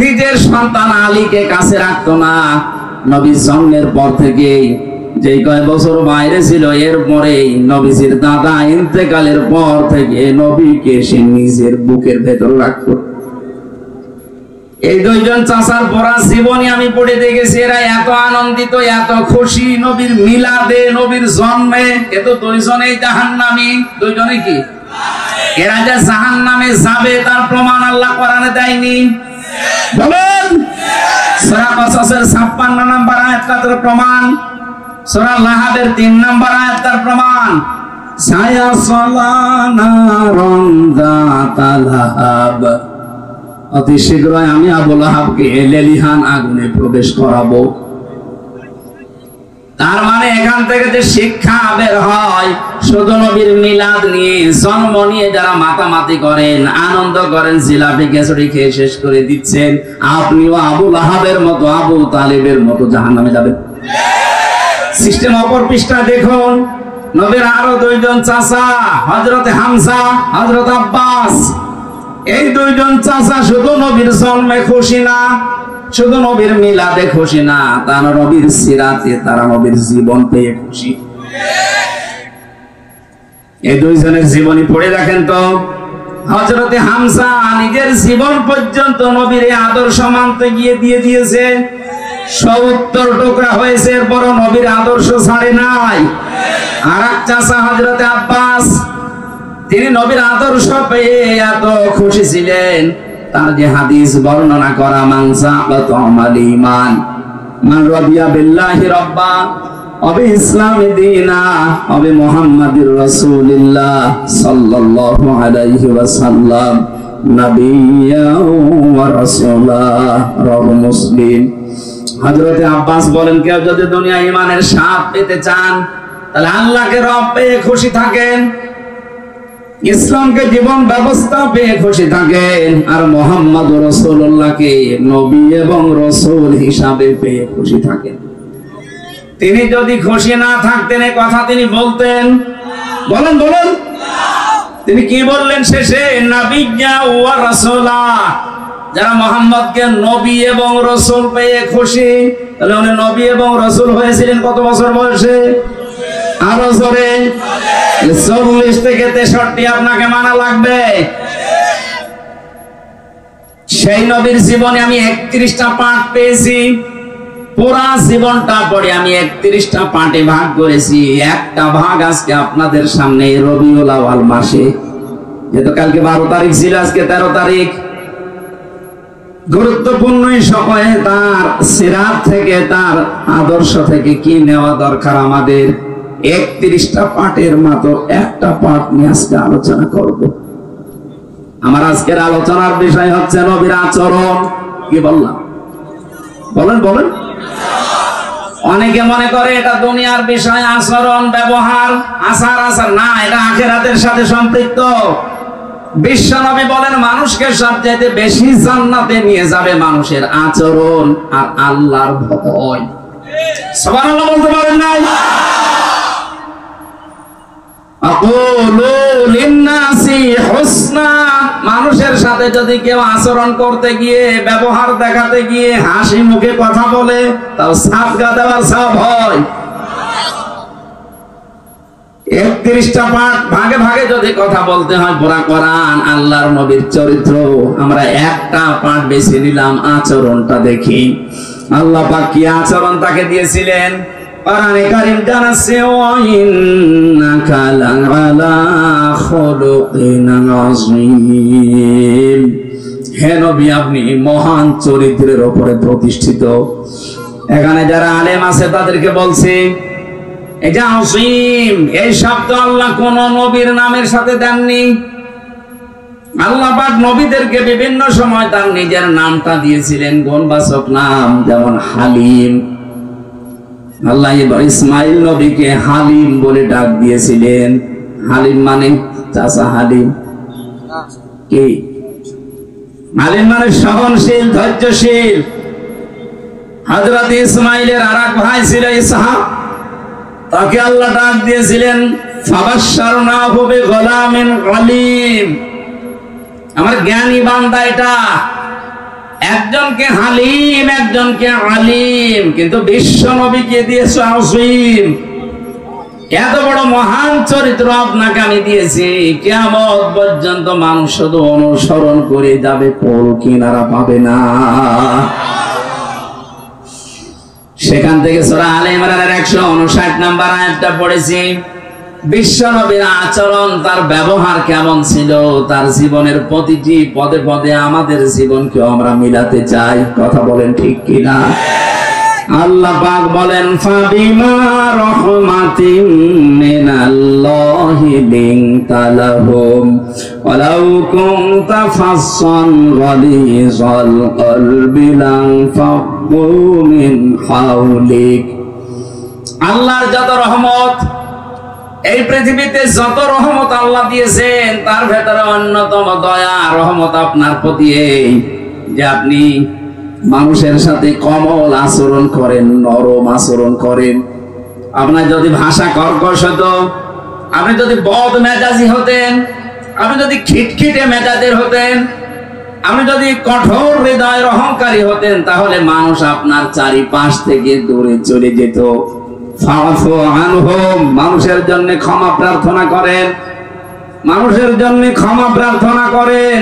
নিজের সন্তান আলীকে কাছে রাখতো না। নবীর জন্মের পর থেকে যে কয় বছর বাইরে ছিল, এরপরেই নবীজির দাদা ইন্তেকালের পর থেকে নবীকে সে নিজের বুকের ভেতর রাখতো। এই 2 জন চাচার পড়া জীবনী আমি পড়ে দেখেছি। এরা এত আনন্দিত, এত খুশি নবীর মিলাদে, নবীর জন্মে। এ তো 2 জনেই জাহান্নামী। 2 জনে কি? এরা যে জাহান্নামে যাবে তার প্রমাণ আল্লাহ কোরআনে দেয়নি? বলেন। সূরা কাসাসের 56 নম্বর আয়াত তার প্রমাণ, সূরা লাহাবের 3 নম্বর আয়াত তার প্রমাণ। সায়াসালানারুন যাতাল লাহাব, অতি শীঘ্রই আমি আবু লাহাবকে লেলিহান আগুনে প্রবেশ করাবো। তার মানে এখান থেকে যে শিক্ষা বের হয়, শুধু নবীর মিলাদ নিয়ে জন্ম নিয়ে যারা মাতামাতি করেন, আনন্দ করেন, জিলাপি খিচুড়ি খেয়ে শেষ করে দিচ্ছেন, আপনিও আবু লাহাবের মতো, আবু তালেবের মতো জাহান্নামে যাবেন। সিস্টেম অপর পৃষ্ঠা দেখুন, নবীর আরো দুইজন চাচা, হযরতে হামজা, হযরত আব্বাস। এই দুইজন চাচা শুধু নবীর জন্মে খুশি না, শুধু নবীর মিলাদে খুশি না, তারা নবীর সিরাতে, তারা নবীর জীবন পেয়ে খুশি। এই দুইজনের জীবনী পড়ে দেখেন তো। হযরতে হামজা নিজের জীবন পর্যন্ত নবীর আদর্শ মানতে গিয়ে দিয়ে দিয়েছে, 70 টুকরা হয়েছে, এরপর নবীর আদর্শ ছাড়ে নাই। আর এক চাচা হযরতে আব্বাস, তিনি নবীর আদর্শ পেয়ে এত খুশি ছিলেন, তার যে হাদিস বর্ণনা করা, মানসা বাতামাল ঈমান মান রাদিয়া বিল্লাহি রাব্বা ওয়া বিইসলামি দীনা ওয়া বিমুহাম্মাদির রাসূলিল্লাহ সাল্লাল্লাহু আলাইহি ওয়াসাল্লাম নাবিয়্যা ওয়া রাসূলা, রাওয়াহু মুসলিম। হযরতে আব্বাস বলেন, কেউ যদি দুনিয়া ঈমানের স্বাদ পেতে চান, তাহলে আল্লাহকে রব পেয়ে খুশি থাকেন, ইসলামকে জীবন ব্যবস্থা পেয়ে খুশি থাকেন, আর মুহাম্মদ রাসূলুল্লাহকে নবী এবং রাসূল হিসাবে পেয়ে খুশি থাকেন। তিনি যদি খুশি না থাকতেন, এই কথা তিনি বলতেন? বলেন বলেন। তিনি কি বললেন শেষে? নাবিয়্যা ওয়া রাসূলা। যারা মুহাম্মদকে নবী এবং রাসূল পেয়ে খুশি, তাহলে উনি নবী এবং রাসূল হয়েছিলেন কত বছর বয়সে? আরো জোরে। 40 থেকে 63 আপনাকে মানা লাগবে। সেই নবীর জীবনে আমি 31টা পাঠ পেয়েছি, পুরা জীবনটা পড়ে আমি 31টা পাঠে ভাগ করেছি। একটা ভাগ আজকে আপনাদের সামনে রবিউল আউয়াল মাসে, যেহেতু কালকে 12 তারিখ ছিল, আজকে 13 তারিখ, গুরুত্বপূর্ণ সময়ে তার সিরাত থেকে, তার আদর্শ থেকে কি নেওয়া দরকার আমাদের, 31টা পাঠের মাত্র একটা পাঠ নিয়ে আজকে আলোচনা করব। আমার আজকের আলোচনার বিষয় হচ্ছে নবীর আচরণ। কি বললাম? বলেন বলেন। অনেকে মনে করে এটা দুনিয়ার বিষয়, আচরণ, ব্যবহার, আচার আচার না, এটা আখিরাতের সাথে সম্পৃক্ত। বিশ্ব নবী বলেন, মানুষকে সবচেয়ে বেশি জান্নাতে নিয়ে যাবে মানুষের আচরণ আর আল্লাহর ভয়। সুবহানাল্লাহ বলতে পারেন নাই? আকুলু লিন্নাসি হুসনা। মানুষের সাথে যদি কেউ আচরণ করতে গিয়ে, ব্যবহার দেখাতে গিয়ে হাসি মুখে কথা বলে, তাও সাদকা দেওয়ার সওয়াব হয়। 31টা পাঠ ভাগে ভাগে যদি কথা বলতে হয়, পুরা কোরআন, আল্লাহর নবীর চরিত্র, আমরা একটা পাঠ বেছে নিলাম, আচরণটা দেখি। আল্লাহ পাক কি আচরণ তাকে দিয়েছিলেন? কোরআনে কারীম জানাচ্ছে, ওয়া ইন্নাকা লাআলা খুলুকিন আযীম। হে নবী, আপনি মহান চরিত্রের উপরে প্রতিষ্ঠিত। এখানে যারা আলেম আছে তাদেরকে বলছি, এই যে আযীম, এই শব্দ আল্লাহ কোন নবীর নামের সাথে দেননি। আল্লাহ পাক নবীদেরকে বিভিন্ন সময় তার নিজের নামটা দিয়েছিলেন, গুণবাচক নাম, যেমন হালিম। আল্লাহ ইসমাইল নবীকে হালিম বলে ডাক দিয়েছিলেন। হালিম মানে চাচা হালিম। কি হালিম মানে? সহনশীল, ধৈর্যশীল। হযরত ইসমাইলের আরেক ভাই ছিল ইসহাক, তাকে আল্লাহ ডাক দিয়েছিলেন ফাবাশশারনাহু বিগুলামিন আলীম। আমার জ্ঞানী বান্দা এটা, একজনকে হালিম, একজনকে আলিম, কিন্তু বিশ্ব নবীকে দিয়েছে আযীম। এত বড় মহান চরিত্র আপনাকে আমি দিয়েছি, কিয়ামত পর্যন্ত মানুষ শুধু অনুসরণ করে যাবে, পর কিনারা পাবে না। সেখান থেকে সূরা আলে ইমরানের 159 নম্বর আয়াতটা পড়েছি। বিশ্ব নবীর আচরণ, তার ব্যবহার কেমন ছিল, তার জীবনের প্রতিটি পদে পদে আমাদের জীবনকে আমরা মিলাতে চাই। কথা বলেন ঠিক কিনা? আল্লাহ পাক বলেন, ফাবিমা রাহমাতিন মিনাল্লাহি লিনতা লাহুম ওয়ালাউ কুনতা ফাসসান গালিযাল কলবি লানফাদ্দু মিন হাওলিক। আল্লাহর যত রহমত, এই পৃথিবীতে যত রহমত আল্লাহ দিয়েছেন তার ভেতরে অন্যতম দয়া রহমত আপনার প্রতি এই যে আপনি মানুষের সাথে কোমল আচরণ করেন, নরম আচরণ করেন। আপনার যদি ভাষা কর্কশ হতো, আপনি যদি বদ মেজাজি হতেন, আপনি যদি খিটখিটে মেজাজের হতেন, আপনি যদি কঠোর হৃদয়ের অহংকারী হতেন, তাহলে মানুষ আপনার চারিপাশ থেকে দূরে চলে যেত। ফাআফু আনহুম, মানুষের জন্য ক্ষমা প্রার্থনা করেন, মানুষের জন্য ক্ষমা প্রার্থনা করেন।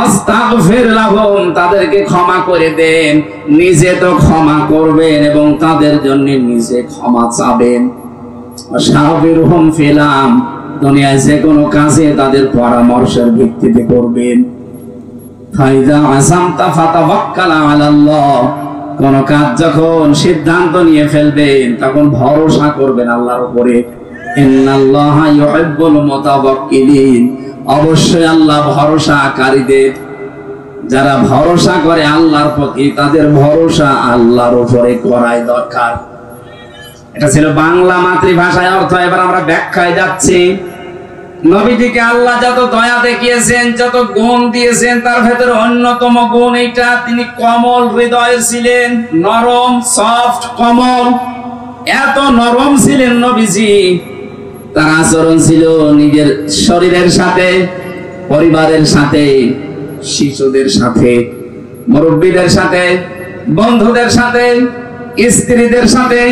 আস্তাগফির লাহুম, তাদেরকে ক্ষমা করে দেন। নিজে তো ক্ষমা করবেন এবং তাদের জন্য নিজে ক্ষমা চাবেন। ওয়াশাবিরহুম ফিল আমর, দুনিয়ায় যে কোনো কাজে তাদের পরামর্শের ভিত্তিতে করবেন। ফাইদা আযামতা ফাতাওয়াক্কাল আলাল্লাহ, কোন কাজ যখন সিদ্ধান্ত নিয়ে ফেলবেন তখন ভরসা করবেন আল্লাহর উপরে। ইন্নাল্লাহা ইউহিব্বুল মুতাওয়াক্কিলিন, অবশ্যই আল্লাহ ভরসাকারীদের, যারা ভরসা করে আল্লাহর প্রতি তাদের ভরসা আল্লাহর উপরে করাই দরকার। এটা ছিল বাংলা মাতৃভাষায় অর্থ। এবার আমরা ব্যাখ্যায় যাচ্ছি। নবীজিকে আল্লাহ যত দয়া দেখিয়েছেন, যত গুণ দিয়েছেন, তার ভেতরে অন্যতম গুণ এইটা, তিনি কোমল হৃদয়ের ছিলেন, নরম, সফট, কোমল। এত নরম ছিলেন নবীজি, তার আচরণ ছিল নিজের শরীরের সাথে, পরিবারের সাথে, শিশুদের সাথে, মুরব্বীদের সাথে, বন্ধুদের সাথে, স্ত্রীদের সাথে,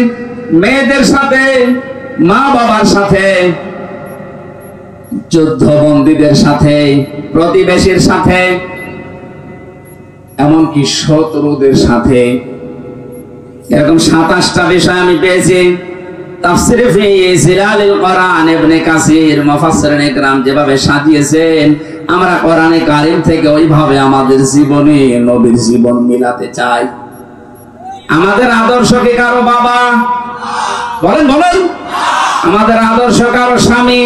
মেয়েদের সাথে, মা বাবার সাথে, যুদ্ধবন্দীদের সাথে, প্রতিবেশীর সাথে, এমনকি শত্রুদের সাথে। এরকম 27টা বিষয় আমি পেয়েছি। তাফসীরে ফি জিলালিল কোরআন ইবনে কাসির মুফাসসিরিন ইকরাম যেভাবে সাজিয়েছেন, আমরা কোরআনে কারীম থেকে ওইভাবে আমাদের জীবনে নবীর জীবন মিলাতে চাই। আমাদের আদর্শ কি কারো বাবা? বলেন বলেন। আমাদের আদর্শ কারো স্বামী,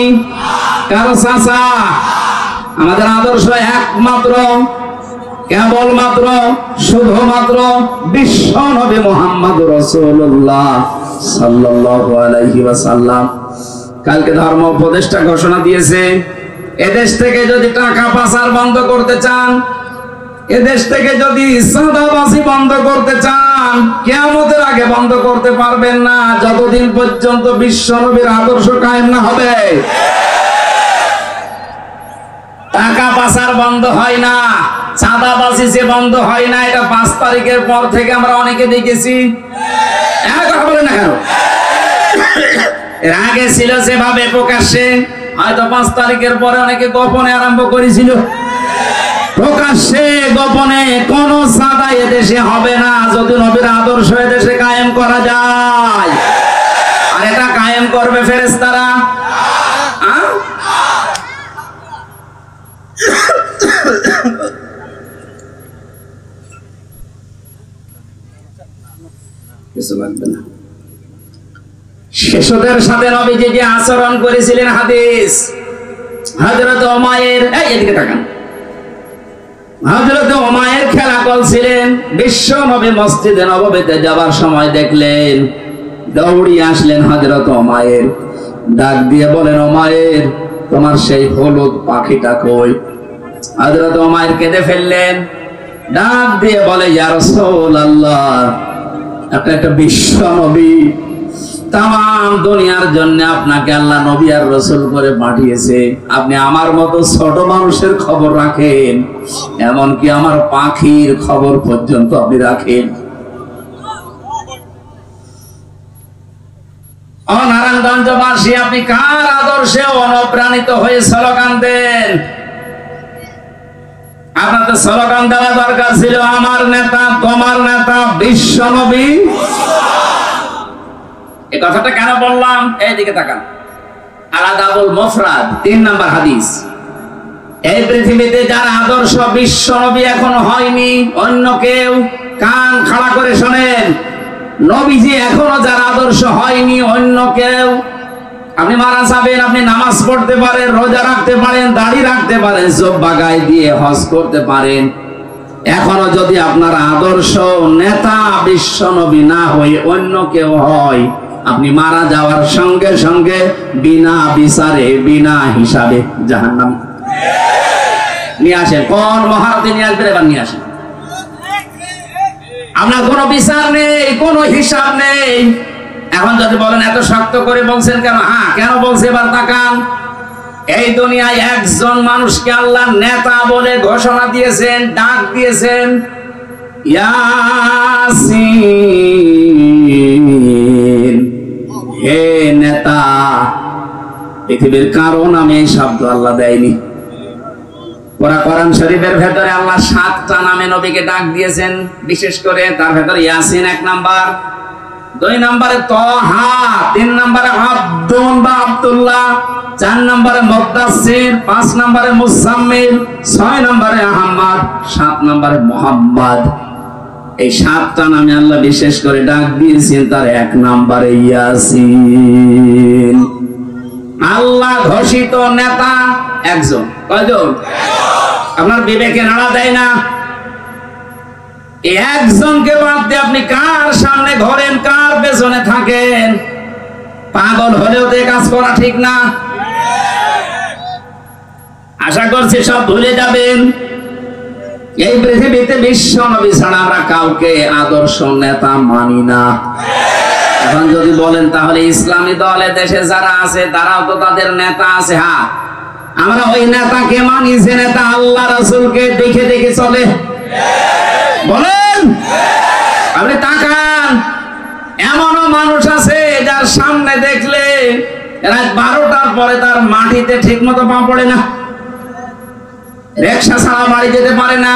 কারো চাচা? আমাদের আদর্শ একমাত্র, কেবলমাত্র, শুধুমাত্র বিশ্ব নবী মুহাম্মদুর রাসূলুল্লাহ সাল্লাল্লাহু আলাইহি ওয়াসাল্লাম। কালকে ধর্ম উপদেষ্টা ঘোষণা দিয়েছে, এদেশ থেকে যদি টাকা পাচার বন্ধ করতে চান, এদেশ থেকে যদি চাঁদাবাজি বন্ধ করতে চান, কিয়ামতের আগে বন্ধ করতে পারবেন না যতদিন পর্যন্ত বিশ্ব নবীর আদর্শ কায়েম না হবে। টাকা পাচার বন্ধ হয় না, চাঁদাবাজি যে বন্ধ হয় না, এটা 5 তারিখের পর থেকে আমরা অনেকে দেখেছি। কথা বলে না কেন? এর আগে ছিল যেভাবে প্রকাশ্যে, হয়তো 5 তারিখের পরে অনেকে গোপনে আরম্ভ করেছিল। প্রকাশ্যে গোপনে কোন চাঁদা এদেশে হবে না যদি নবীর আদর্শ এদেশে কায়েম করা যায়। আর এটা কায়েম করবে ফেরেশতারা। কিছু লাগবে না। শিশুদের সাথে নবীজি যে আচরণ করেছিলেন, হাদিস হযরত উমাইর, এদিকে তাকান, হযরত উমাইর খেলা করছিলেন। বিশ্ব নবী মসজিদে নববীতে যাবার সময় দেখলেন, দৌড়িয়ে আসলেন হযরত উমাইর, ডাক দিয়ে বলেন, উমাইর তোমার সেই হলুদ পাখিটা কই? হযরত উমাইর কেঁদে ফেললেন, ডাক দিয়ে বলে, ইয়া রাসূলুল্লাহ, আপনি একটা বিশ্ব নবী, তাম দুনিয়ার জন্য আপনাকে আল্লাহ নবী আর রাসূল করে পাঠিয়েছে। আপনি আমার মতো ছোট মানুষের খবর রাখেন, এমনকি আমার পাখির খবর পর্যন্ত আপনি রাখেন। ও নারায়ণগঞ্জবাসী, আপনি কার আদর্শে অনুপ্রাণিত হয়ে স্লোগান দেন? আপনার তো স্লোগান দেওয়া দরকার ছিল, আমার নেতা, তোমার নেতা, বিশ্ব নবী। এই কথাটা কেন বললাম? এইদিকে তাকান, আলাদাবুল মুফরাদ 3 নাম্বার হাদিস। এই পৃথিবীতে যার আদর্শ বিশ্ব নবী এখনো হয়নি, অন্য কেউ, কান খাড়া করে শোনেন, নবীজি এখনো যার আদর্শ হয়নি, অন্য কেউ। আপনি মারা যাবেন, আপনি নামাজ পড়তে পারেন, রোজা রাখতে পারেন, দাড়ি রাখতে পারেন, জুব্বা গায়ে দিয়ে হজ করতে পারেন, এখনো যদি আপনার আদর্শ নেতা বিশ্ব নবী না হয়ে অন্য কেউ হয়, আপনি মারা যাওয়ার সঙ্গে সঙ্গে বিনা বিচারে বিনা হিসাবে জাহান্নাম নিয়ে আসেন। কোন মহারতে নিয়ে আসবেন এবার নিয়ে আসেন। আপনার কোনো বিচার নেই, কোনো হিসাব নেই। এখন যদি বলেন এত শক্ত করে বলছেন কেন? হ্যাঁ, কেন বলছে এবার তাকান। এই দুনিয়ায় একজন মানুষকে আল্লাহ নেতা বলে ঘোষণা দিয়েছেন, ডাক দিয়েছেন, ইয়াসিন, হে নেতা। পৃথিবীর কারো নামে এই শব্দ আল্লাহ দেয়নি। কোরআন শরীফের ভেতরে আল্লাহ 7টা নামে নবীকে ডাক দিয়েছেন বিশেষ করে। তার ভেতরে ইয়াসিন 1 নাম্বার, 2 নম্বরে তহা, 3 নম্বরে আব্দুন বা আব্দুল্লাহ, 4 নম্বরে মুদ্দাসসির, 5 নম্বরে মুসাম্মিল, 6 নম্বরে আহমদ, 7 নম্বরে মুহাম্মদ। এই 7টা নামে আল্লাহ বিশেষ করে ডাক দিয়েছেন। তার 1 নম্বরে ইয়াসিন। আল্লাহ ঘোষিত নেতা একজন। কয়জন? আপনার বিবেকে নাড়া দেয় না? একজনকে বাদ দিয়ে আপনি কার সামনে ঘোরেন, কার পেছনে থাকেন? পাগল হলেও তো কাজ করা ঠিক না। আশা করছি সব ভুলে যাবেন। এই পৃথিবীতে বিশ্ব নবী ছাড়া আমরা কাউকে আদর্শ নেতা মানি না। এখন যদি বলেন তাহলে ইসলামী দলে দেশে যারা আছে তারাও তো তাদের নেতা আছে। হ্যাঁ, আমরা ওই নেতাকে মানি যে নেতা আল্লাহ রাসূলকে দেখে দেখে চলে। বলেন, আপনি তাকান, এমনও মানুষ আছে যার সামনে দেখলে রাত 12টার পরে তার মাটিতে ঠিক মতো পা পড়ে না, রিকশা ছাড়া বাড়ি যেতে পারে না,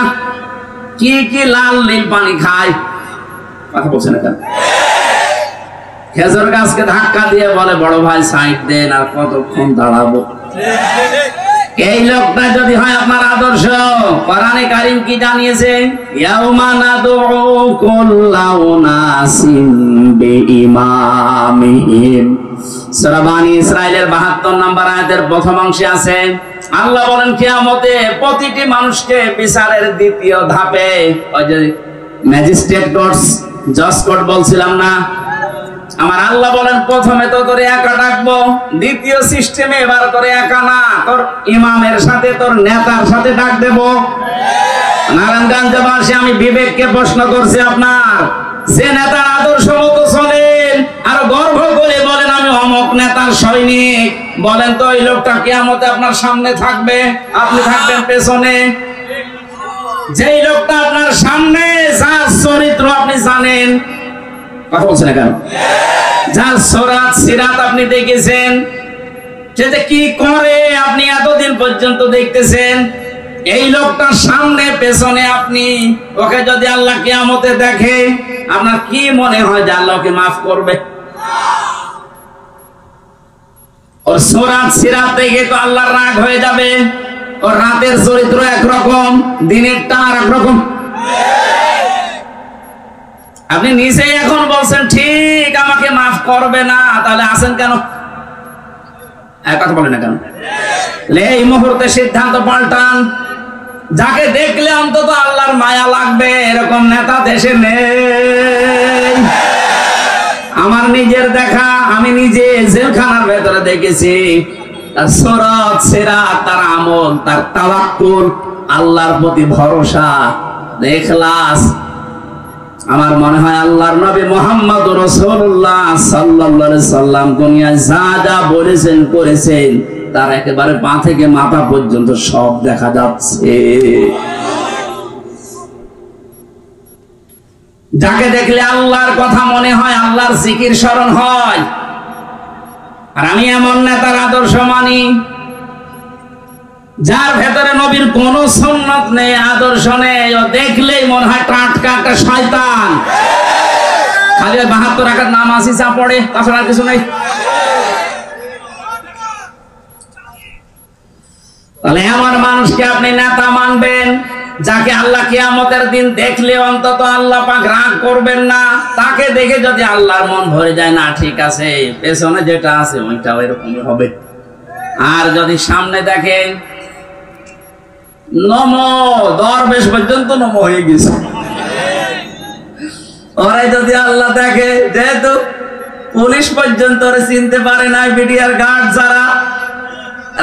কি কি লাল নীল পানি খায়। কথা বলছেন না কেন? খেজুর গাছকে ধাক্কা দিয়ে বলে, বড় ভাই সাইড দেন, আর কতক্ষণ দাঁড়াবো। এই লোকটা যদি হয় আপনার আদর্শ, কোরআনে কারীম কি জানিয়েছে? ইয়াউমা নাদউ কুল্লা উনাসিন বিইমামিহিম। সূরা বনী ইসরাঈলের 72 নম্বর আয়াতের প্রথম অংশে আছে, আল্লাহ বলেন কিয়ামতে প্রতিটি মানুষকে বিচারের দ্বিতীয় ধাপে, ওই যে ম্যাজিস্ট্রেট কোর্টস, জজ কোর্ট বলছিলাম না, আমার আল্লাহ বলেন প্রথমে তো তোরে একা ডাকবো, দ্বিতীয় সিস্টেমে এবার তোরে একা না, তোর ইমামের সাথে, তোর নেতার সাথে ডাক দেব। নারায়ণগঞ্জবাসী, আমি বিবেককে প্রশ্ন করছি, আপনার যে নেতার আদর্শ মতো চলেন আর গর্ব করে বলেন আমি অমুক নেতার সৈনিক, বলেন তো ওই লোকটা কিয়ামতে আপনার সামনে থাকবে, আপনি থাকবেন পেছনে? যেই লোকটা আপনার সামনে, যার চরিত্র আপনি জানেন, কথা বলছেন না কেন? যার সরাত সিরাত আপনি দেখেছেন, সে যে কি করে আপনি এতদিন পর্যন্ত দেখতেছেন, এই লোকটার সামনে পেছনে আপনি, ওকে যদি আল্লাহ কিয়ামতে দেখে, আপনার কি মনে হয় যে আল্লাহ ওকে মাফ করবে? ওর সরাত সিরাত দেখে তো আল্লাহর রাগ হয়ে যাবে। ওর রাতের চরিত্র একরকম, দিনেরটা আর একরকম। আপনি নিজেই এখন বলছেন ঠিক আমাকে মাফ করবে না, তাহলে আছেন কেন? কথা বলেন না কেন? এই মুহূর্তে সিদ্ধান্ত পাল্টান। যাকে দেখলে অন্তত আল্লাহর মায়া লাগবে এরকম নেতা দেশে নেই। আমার নিজের দেখা, আমি নিজে জেলখানার ভেতরে দেখেছি, তার সরাত সিরাত, তার আমল, তার তাওয়াক্কুল, আল্লাহর প্রতি ভরসা, ইখলাস। আমার মনে হয় আল্লাহর নবী মুহাম্মদ রাসূলুল্লাহ সাল্লাল্লাহু আলাইহি সাল্লাম দুনিয়ায় যা যা বলেছেন করেছেন, তার একেবারে পা থেকে মাথা পর্যন্ত সব দেখা যাচ্ছে। যাকে দেখলে আল্লাহর কথা মনে হয়, আল্লাহর জিকির স্মরণ হয়। আর আমি এমন নেতার আদর্শ মানি যার ভেতরে নবীর কোন সুন্নাত নেই, আদর্শ নেই, ও দেখলেই মনে হয় টাটকা একটা শয়তান। খালি 72 রাকাত নামাজ যা পড়ে, তাছাড়া কিছু নেই। তাহলে এমন মানুষকে আপনি নেতা মানবেন যাকে আল্লাহ কিয়ামতের দিন দেখলে অন্তত আল্লাহ পাক রাগ করবেন না। তাকে দেখে যদি আল্লাহর মন ভরে যায়, না ঠিক আছে, পেছনে যেটা আছে ওইটাও এরকমই হবে। আর যদি সামনে দেখেন নমো, দরবেশ পর্যন্ত নমো হয়ে গেছে, ওরাই যদি আল্লাহ দেখে, যেহেতু পুলিশ পর্যন্ত চিনতে পারে না, বিডিআর গার্ড যারা,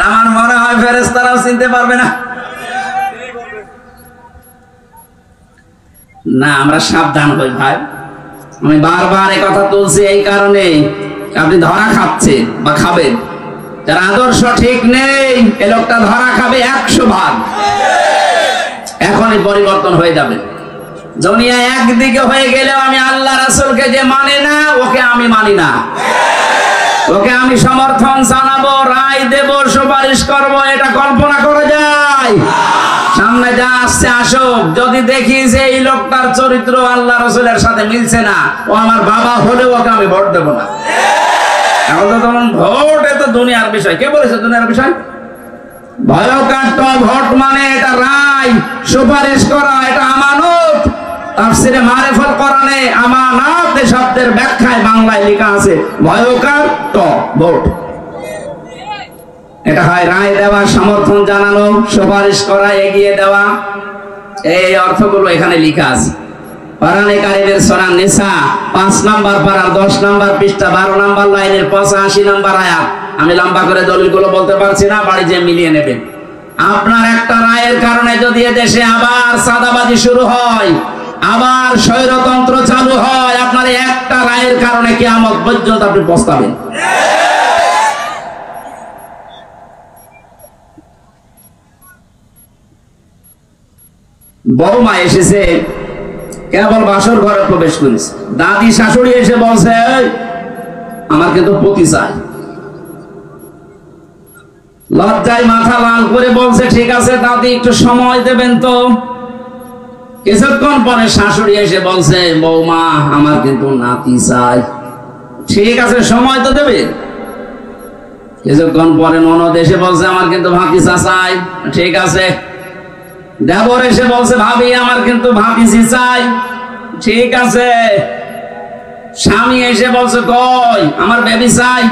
আমার মনে হয় ফেরেশতারাও চিনতে পারবে না। না, আমরা সাবধান হই ভাই। আমি বারবার এই কথা তুলছি এই কারণে, আপনি ধরা খাচ্ছেন বা খাবেন, যার আদর্শ ঠিক নেই এই লোকটা ধরা খাবে 100 ভাগ। এখনই পরিবর্তন হয়ে যাবে। দুনিয়া একদিকে হয়ে গেলেও আমি আল্লাহ রাসূলকে যে মানে না, ওকে আমি মানি না, ওকে আমি সমর্থন জানাবো, রায় দেব, সুপারিশ করব, এটা কল্পনা করা যায়? সামনে যা আসছে আসুক, যদি দেখি যে এই লোকটার চরিত্র আল্লাহ রাসূলের সাথে মিলছে না, ও আমার বাবা হলেও ওকে আমি ভোট দেব না। এখন তো তখন ভোট এত দুনিয়ার বিষয়। কে বলেছে দুনিয়ার বিষয়? ভয়ঙ্কর তো ভোট মানে এটা রায়, সুপারিশ করা, এটা আমানত। তাফসীরে মারিফাতুল কোরআনে আমানত শব্দের ব্যাখ্যায় বাংলায় লেখা আছে ভয়ঙ্কর তো ভোট। এটা হয় রায় দেওয়া, সমর্থন জানানো, সুপারিশ করা, এগিয়ে দেওয়া, এই অর্থগুলো এখানে লেখা আছে। কোরআনে কারীমের সূরা নিসা 5 নাম্বার পারার 10 নাম্বার পৃষ্ঠা 12 নাম্বার লাইনের 85 নাম্বার আয়াত। আমি লম্বা করে দলিলগুলো বলতে পারছি না, বাড়ি যেয়ে মিলিয়ে নেবেন। আপনার একটা রায়ের কারণে যদি দেশে আবার চাঁদাবাজি শুরু হয়, আবার স্বৈরতন্ত্র চালু হয়, আপনার একটা রায়ের কারণে কিয়ামত পর্যন্ত আপনি পস্তাবেন। বৌমা এসেছে, কেবল বাসর ঘরে প্রবেশ করেছে, দাদি শাশুড়ি এসে বলছে আমার কিন্তু পতি চাই। লজ্জায় মাথা লাল করে বলছে ঠিক আছে দাদি একটু সময় দেবেন তো। কিছুক্ষণ পরে শাশুড়ি এসে বলছে বৌমা আমার কিন্তু নাতি চাই। ঠিক আছে সময় তো দেবে। কিছুক্ষণ পরে ননদ এসে বলছে আমার কিন্তু ভাতিজা চাই। ঠিক আছে। দেবর এসে বলছে ভাবি আমার কিন্তু ভাতিজি চাই। ঠিক আছে। স্বামী এসে বলছে কই আমার বেবি চাই।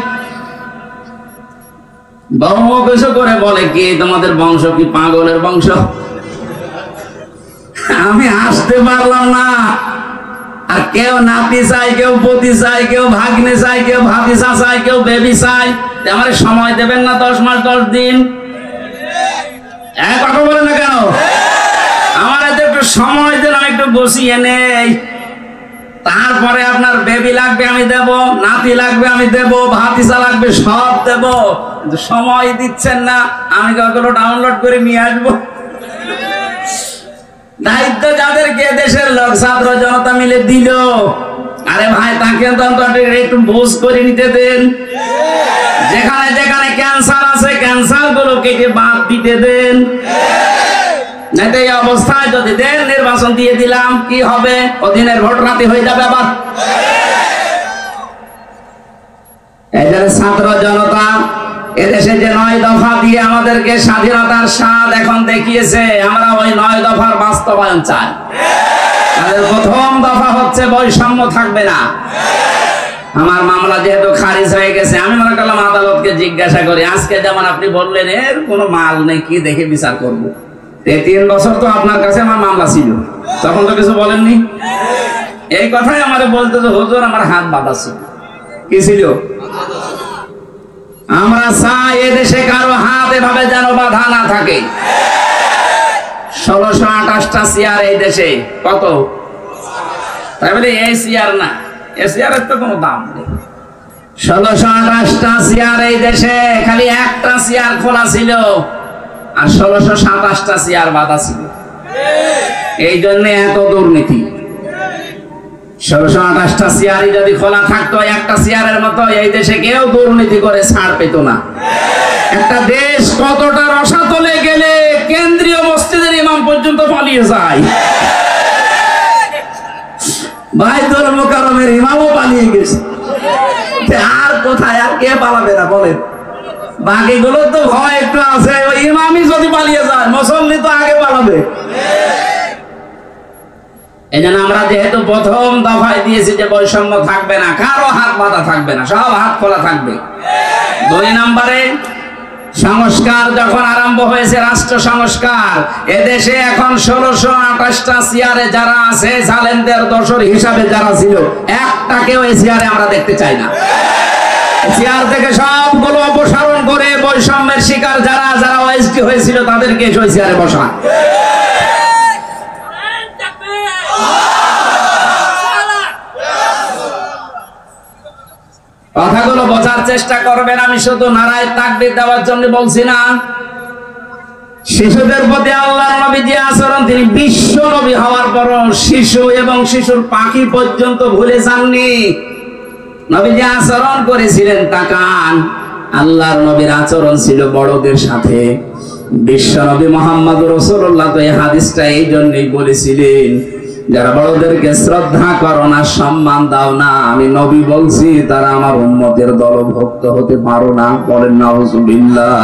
বউ কিছু করে বলে কি তোমাদের বংশ কি পাগলের বংশ? আমি আসতে পারলাম না। আর কেউ নাতি চাই, কেউ পতি চাই, কেউ ভাগ্নে চাই, কেউ ভাতিজা চাই, কেউ বেবি চাই। আমার সময় দেবেন না 10 মাস 10 দিন? কথা বলে না কেন? আমার একটু সময় দেন, আমি একটু বসিয়ে নেই। তারপরে আপনার বেবি লাগবে আমি দেব, নাতি লাগবে আমি দেব, ভাতিজা লাগবে সব দেব। সময় দিচ্ছেন না, আমি ওগুলো ডাউনলোড করে নিয়ে আসবো। দায়িত্ব যাদেরকে দেশের লোক ছাত্র জনতা মিলে দিল, আরে ভাই তাকে একটু বুঝ করে নিতে দেন। যেখানে যেখানে ক্যান্সার আছে ক্যান্সার গুলো কেটে বাদ দিতে দেন। এই অবস্থায় যদি দেন নির্বাচন দিয়ে দিলাম কি হবে? অধীনের ভোট রাতে হয়ে যাবে আবার। এই যে ছাত্র জনতা এদেশে যে 9 দফা দিয়ে আমাদেরকে স্বাধীনতার স্বাদ এখন দেখিয়েছে, আমরা ওই 9 দফার বাস্তবায়ন চাই। তাদের প্রথম দফা হচ্ছে বৈষম্য থাকবে না। আমার মামলা যেহেতু খারিজ হয়ে গেছে, আমি মনে করলাম আদালতকে জিজ্ঞাসা করি, আজকে যেমন আপনি বললেন এর কোনো মাল নেই, কি দেখে বিচার করবো? 3 বছর তো আপনার কাছে আমার মামলা ছিল, তখন তো কিছু বলেননি। এই কথাই আমাদের বলতে তো হুজুর আমার হাত বাঁধা ছিল। কি ছিল? আমরা চাই এদেশে কারো হাত এভাবে যেন বাঁধা না থাকে। 1628টা চেয়ার এই দেশে। কত? তাই বলে এই চেয়ার না, এই চেয়ারের তো কোনো দাম নেই। 1628টা চেয়ার এই দেশে, খালি একটা চেয়ার খোলা ছিল আর 1627টা চেয়ার বাঁধা ছিল। এই জন্য এত দুর্নীতি। 1628টা চেয়ারই যদি খোলা থাকতো একটা চেয়ারের মতো, এই দেশে কেউ দুর্নীতি করে ছাড় পেত না। একটা দেশ কতটা রসাতলে গেলে কেন্দ্রীয় মসজিদের ইমাম পর্যন্ত পালিয়ে যায়। বাইতুল মুকাররমের ইমামও পালিয়ে গেছে। আর কোথায় আর কে পালাবে না বলেন? বাকিগুলো তো ভয় একটু আছে, ওই ইমামই যদি পালিয়ে যায় মুসল্লি তো আগে পালাবে। এই জন্য আমরা যেহেতু প্রথম দফায় দিয়েছি যে বৈষম্য থাকবে না, কারো হাত বাঁধা থাকবে না, সব হাত খোলা থাকবে। 2 নম্বরে সংস্কার যখন আরম্ভ হয়েছে, রাষ্ট্র সংস্কার, এদেশে এখন 1628টা চেয়ারে যারা আছে, জালেমদের দোসর হিসাবে যারা ছিল, একটাকেও এই চেয়ারে আমরা দেখতে চাই না। চেয়ার থেকে সবগুলো অপসারণ করে বৈষম্যের শিকার যারা যারা ওএসডি হয়েছিল তাদেরকে ওই চেয়ারে বসান। কথাগুলো বোঝার চেষ্টা করবেন। আমি শুধু নারায়ে তাকবীর দেওয়ার জন্য বলছি না। শিশুদের প্রতি আল্লাহর নবী যে আচরণ, তিনি বিশ্ব নবী হওয়ার পর শিশু এবং শিশুর পাখি পর্যন্ত ভুলে যাননি। নবী যে আচরণ করেছিলেন, তাকান, আল্লাহর নবীর আচরণ ছিল বড়দের সাথে। বিশ্ব নবী মুহাম্মদ রাসূলুল্লাহ তো এই হাদিসটা এই জন্যই বলেছিলেন, যারা বড়দেরকে শ্রদ্ধা করো না, সম্মান দাও না, আমি নবী বলছি তারা আমার উম্মতের দলভুক্ত হতে পারো না। বলেন নাউযুবিল্লাহ।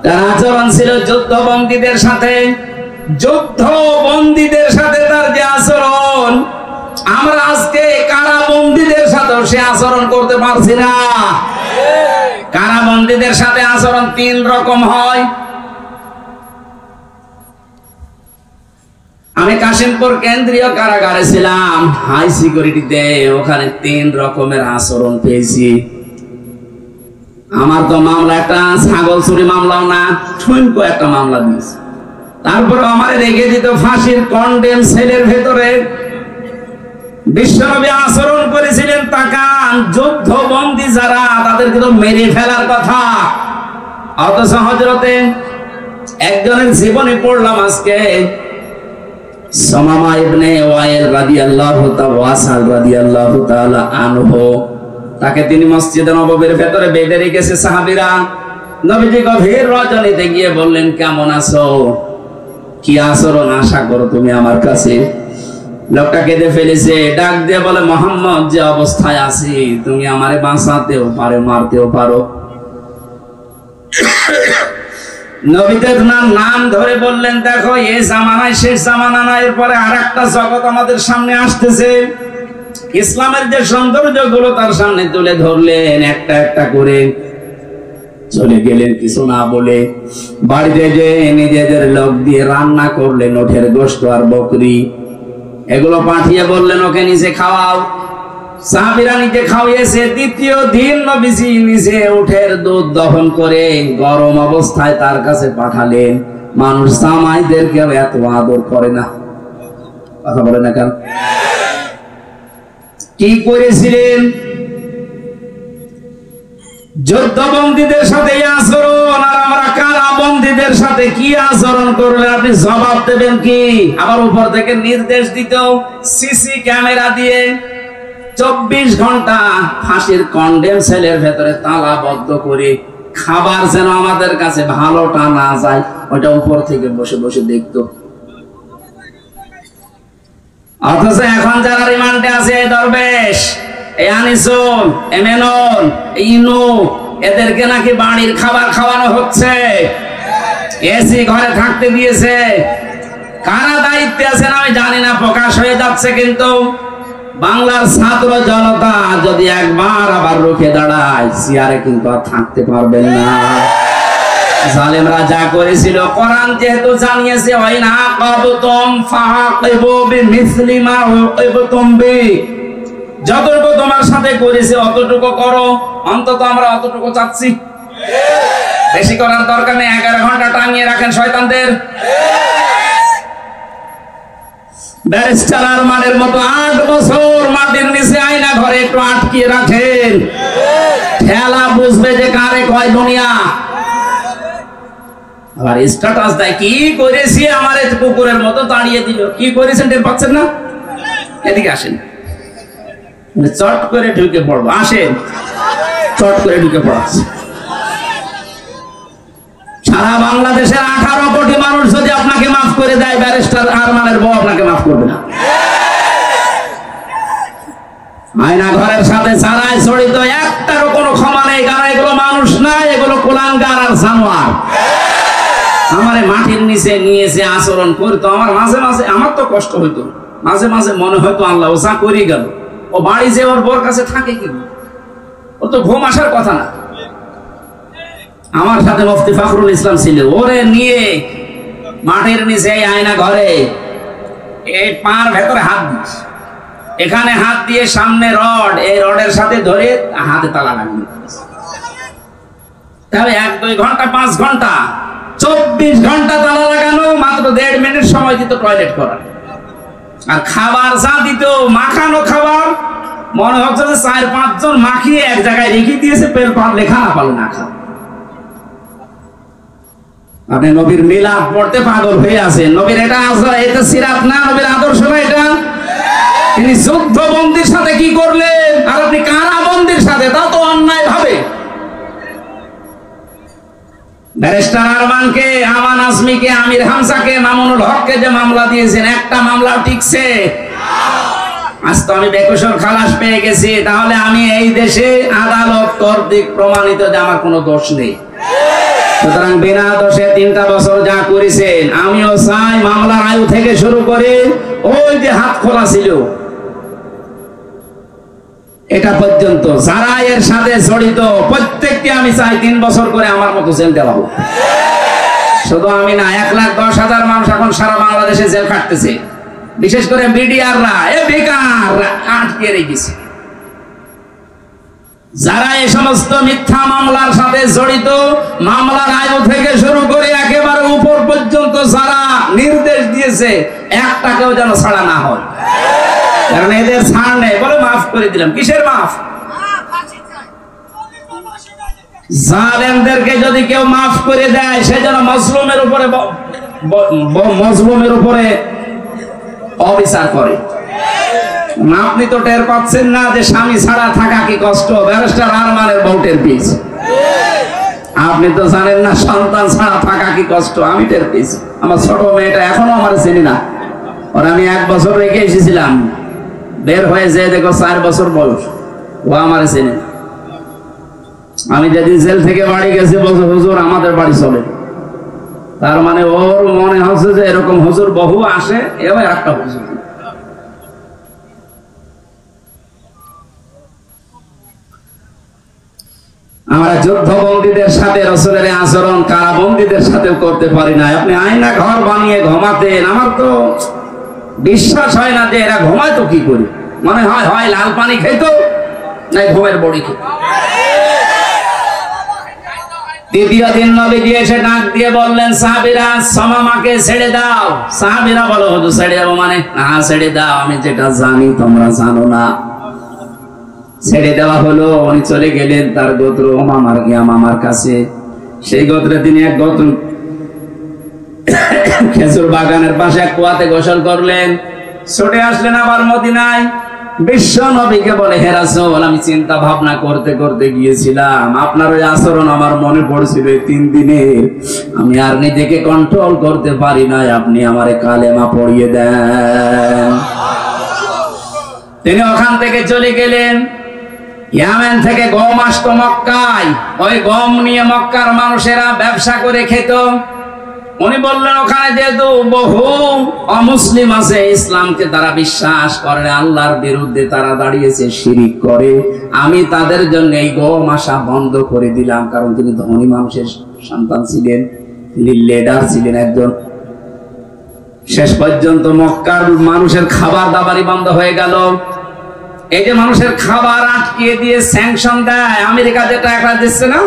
তার আচরণ ছিল যুদ্ধবন্দীদের সাথে, যুদ্ধবন্দীদের সাথে তার যে আচরণ, আমরা আজকে কারাবন্দীদের সাথেও সে আচরণ করতে পারছি না। কারাবন্দীদের সাথে আচরণ 3 রকম হয়। আমি কাশিমপুর কেন্দ্রীয় কারাগারে ছিলাম, হাই সিকিউরিটিতে, ওখানে 3 রকমের আচরণ পেয়েছি। আমার তো মামলা একটা ছাগল চুরি মামলাও না, ঠুনকো একটা মামলা দিয়েছে। তারপরে আমার রেখে দিত ফাঁসির কন্ডেম সেলের ভেতরে। বিশ্বনবী আচরণ করেছিলেন, তাকান, যুদ্ধবন্দী যারা, তাদেরকে তো মেরে ফেলার কথা, অথচ হযরতে একজনের জীবনে পড়লাম আজকে, সামামা ইবনে ওয়াইল রাদিয়াল্লাহু তাআলা আনহু, তাকে তিনি মসজিদে নববীর ভেতরে বেঁধে রেখেছে সাহাবীরা। নবীজি গভীর রজনীতে গিয়ে বললেন, কেমন আছো, কি আচরণ আশা করো তুমি আমার কাছে? লোকটা কেঁদে ফেলেছে, ডাক দিয়ে বলে, মুহাম্মদ যে অবস্থায় আছি, তুমি আমারে বাঁচাতেও পারো, মারতেও পারো। নবীদের নাম ধরে বললেন, দেখো এই জামানায় শেষ জামানা না, এরপরে আরেকটা জগৎ আমাদের সামনে আসতেছে। ইসলামের যে সৌন্দর্য গুলো তার সামনে তুলে ধরলেন, একটা একটা করে চলে গেলেন কিছু না বলে। বাড়িতে যে নিজেদের লোক দিয়ে রান্না করলেন ওঠের গোশত আর বকরি, এগুলো পাঠিয়ে বললেন ওকে নিজে খাওয়াও। সাহাবীরা নিজে খাওয়িয়েছে। দ্বিতীয় দিন নবীজি নিজে উঠের দুধ দহন করে গরম অবস্থায় তার কাছে পাঠালেন। মানুষ সামাইদেরকে এত আদর করে না, কথা বলে না কেন? কি করেছিলেন? যুদ্ধবন্দীদের সাথে আচরণ, আর আমরা কারাবন্দীদের সাথে কি আচরণ করলে আপনি জবাব দেবেন কি? আবার উপর থেকে নির্দেশ দিত সিসি ক্যামেরা দিয়ে 24 ঘন্টা ফাঁসির কন্ডেম সেলের ভেতরে তালাবদ্ধ করে, খাবার যেন আমাদের কাছে ভালোটা না যায়, ওটা উপর থেকে বসে বসে দেখতো। অথচ এখন যারা রিমান্ডে আছে, দরবেশ, আনিসুল, এমেনুল, ইনু, এদেরকে নাকি বাড়ির খাবার খাওয়ানো হচ্ছে, এসি ঘরে থাকতে দিয়েছে। কারা দায়িত্বে আছেন আমি জানি না, প্রকাশ হয়ে যাচ্ছে। কিন্তু বাংলার ছাত্র জনতা যদি একবার আবার রুখে দাঁড়ায়, চেয়ারে কিন্তু আর থাকতে পারবেন না। জালেমরা যা করেছিল, কোরআন যেহেতু জানিয়েছে, ওয়াইনা কাবতুম ফাআকিবু বিমিসলি মা উকিবতুম বি, যতটুকু তোমার সাথে করেছে অতটুকু করো। অন্তত আমরা অতটুকু চাচ্ছি, বেশি করার দরকার নেই। 11 ঘন্টা টাঙিয়ে রাখেন শয়তানদের। ব্যারিস্টার আরমানের মতো 8 বছর মাটির নিচে আয়না ঘরে একটু আটকিয়ে রাখেন, খেলা বুঝবে যে কারে কয় দুনিয়া। আবার স্ট্যাটাস দেয়, কি করেছি আমার কুকুরের মতো তাড়িয়ে দিল। কি করেছেন টের পাচ্ছেন না? এদিকে আসেন, চট করে ঢুকে পড়বো। আসেন, চট করে ঢুকে পড়াচ্ছে। সারা বাংলাদেশের 18 কোটি মানুষ যদি আপনাকে মাফ করে দেয়, ব্যারিস্টার আরমানের বউ আপনাকে মাফ করবে না। আয়না ঘরের সাথে যারাই জড়িত, একটারও কোনো ক্ষমা নেই, কারণ এগুলো মানুষ না, এগুলো কুলাঙ্গার আর জানোয়ার। আমারে মাটির নিচে নিয়েছে আচরণ করতো, আমার মাঝে মাঝে আমার তো কষ্ট হইতো, মাঝে মাঝে মনে হয়তো আল্লাহ ও যা করে গেল, ও বাড়ি যে ওর বোর কাছে থাকে কি, ও তো ঘুম আসার কথা না। আমার সাথে মুফতি ফখরুল ইসলাম ছিল, ওরে নিয়ে মাটির নিচে আয়না ঘরে এই পার ভেতরে হাত দিচ্ছে, এখানে হাত দিয়ে সামনে রড, এই রডের সাথে ধরে হাতে তালা লাগবে। তবে 1-2 ঘন্টা 5 ঘন্টা 24 ঘন্টা তালা লাগানো, মাত্র 1.5 মিনিট সময় দিত টয়লেট করার। আর খাবার যা দিত, মাখানো খাবার, মনে হচ্ছে যে 4-5 জন মাখিয়ে এক জায়গায় রেখে দিয়েছে, পেল পারলে খা না পারলে না খা। আপনি নবীর মিলাদ পড়তে পাগল হয়ে আছেন। নবীর এটা সিরাত না, নবীর আদর্শ না এটা। তিনি যুদ্ধবন্দির সাথে কি করলেন, আর আপনি কারাবন্দির সাথে, তা তো অন্যায় ভাবে। ব্যারিস্টার আরমানকে, আমান আজমিকে, আমির হামজাকে, মামুনুল হককে যে মামলা দিয়েছেন, একটা মামলা টিকছে? আজ তো আমি বেকসুর খালাস পেয়ে গেছি, তাহলে আমি এই দেশে আদালত কর্তৃক প্রমাণিত যে আমার কোনো দোষ নেই। সুতরাং বিনা দোষে 3টা বছর যা করেছেন, আমিও চাই মামলার আয়ু থেকে শুরু করে ওই যে হাত খোলা ছিল এটা পর্যন্ত যারা এর সাথে জড়িত প্রত্যেককে আমি চাই 3 বছর করে আমার মতো জেল দেওয়া হোক। শুধু আমি না, 1,10,000 মানুষ এখন সারা বাংলাদেশে জেল খাটতেছে, বিশেষ করে মিডিয়াররা বেকার আটকে রেখেছে। যারা এই সমস্ত মিথ্যা মামলার সাথে জড়িত, মামলার আয়ু থেকে শুরু করে একেবারে উপর পর্যন্ত যারা নির্দেশ দিয়েছে, একটাকেও যেন ছাড়া না হয়। কারণ এদের ছাড় নেই, বলে মাফ করে দিলাম। কিসের মাফ? জালেমদেরকে যদি কেউ মাফ করে দেয়, সে যেন মজলুমের উপরে অবিচার করে। আপনি তো টের পাচ্ছেন না যে স্বামী ছাড়া থাকা কি কষ্ট? ব্যারিস্টার আরমানের বউটের পিস। আপনি তো জানেন না সন্তান ছাড়া থাকা কি কষ্ট। আমি টের পেয়েছি। আমার ছোট মেয়েটা এখনো আমার চিনি না, ওর আমি 1 বছর রেখে এসেছিলাম, বের হয়ে যে দেখো 4 বছর বয়স, ও আমার চিনি না। আমি যেদিন জেল থেকে বাড়ি গেছি, বলছে হুজুর আমাদের বাড়ি চলে। তার মানে ওর মনে হচ্ছে যে এরকম হুজুর বহু আসে, এবার একটা হুজুর। আমরা যুদ্ধবন্দীদের সাথে রাসূলের আচরণ কারাবন্দীদের সাথেও করতে পারি না। আপনি আয়না ঘর বানিয়ে ঘুমাতেন, আমার তো বিশ্বাস হয় না যে এরা ঘুমায় তো কি করে। মনে হয় হয় লাল পানি খেত, নাই ঘুমের বড়ি খেত। দ্বিতীয় দিন নবীজি এসে ডাক দিয়ে বললেন, সাহাবীরা সামামাকে ছেড়ে দাও। সাহাবীরা বলো, হুজুর ছেড়ে যাবো মানে? না, ছেড়ে দাও, আমি যেটা জানি তোমরা জানো না। ছেড়ে দেওয়া হলো। উনি চলে গেলেন তার গোত্র মামার কাছে। সেই গোত্রে তিনি এক গোত্র খেজুর বাগানের পাশে এক কুয়াতে গোসল করলেন। ছুটে আসলেন আবার মদিনায়। বিশ্ব নবীকে বলে, হে রাসূল, আমি চিন্তা ভাবনা করতে করতে গিয়েছিলাম, আপনার ওই আচরণ আমার মনে পড়ছিল 3 দিনে, আমি আর নিজেকে কন্ট্রোল করতে পারি না, আপনি আমারে কালেমা পড়িয়ে দেন। তিনি ওখান থেকে চলে গেলেন। ইয়ামেন থেকে গম আসতো মক্কায়, ওই গম নিয়ে মক্কার মানুষেরা ব্যবসা করে খেত। উনি বললেন, ওখানে যেহেতু বহু অমুসলিম আছে, ইসলামকে তারা বিশ্বাস করে, আল্লাহর বিরুদ্ধে তারা দাঁড়িয়েছে, শিরিক করে, আমি তাদের জন্য এই গম আসা বন্ধ করে দিলাম। কারণ তিনি ধনী মানুষের সন্তান ছিলেন, তিনি লিডার ছিলেন একজন। শেষ পর্যন্ত মক্কার মানুষের খাবার দাবারই বন্ধ হয়ে গেল। এই যে মানুষের খাবার আটকিয়ে দিয়ে স্যাংশন দেয়, আমেরিকা যে টাকা দিচ্ছে না,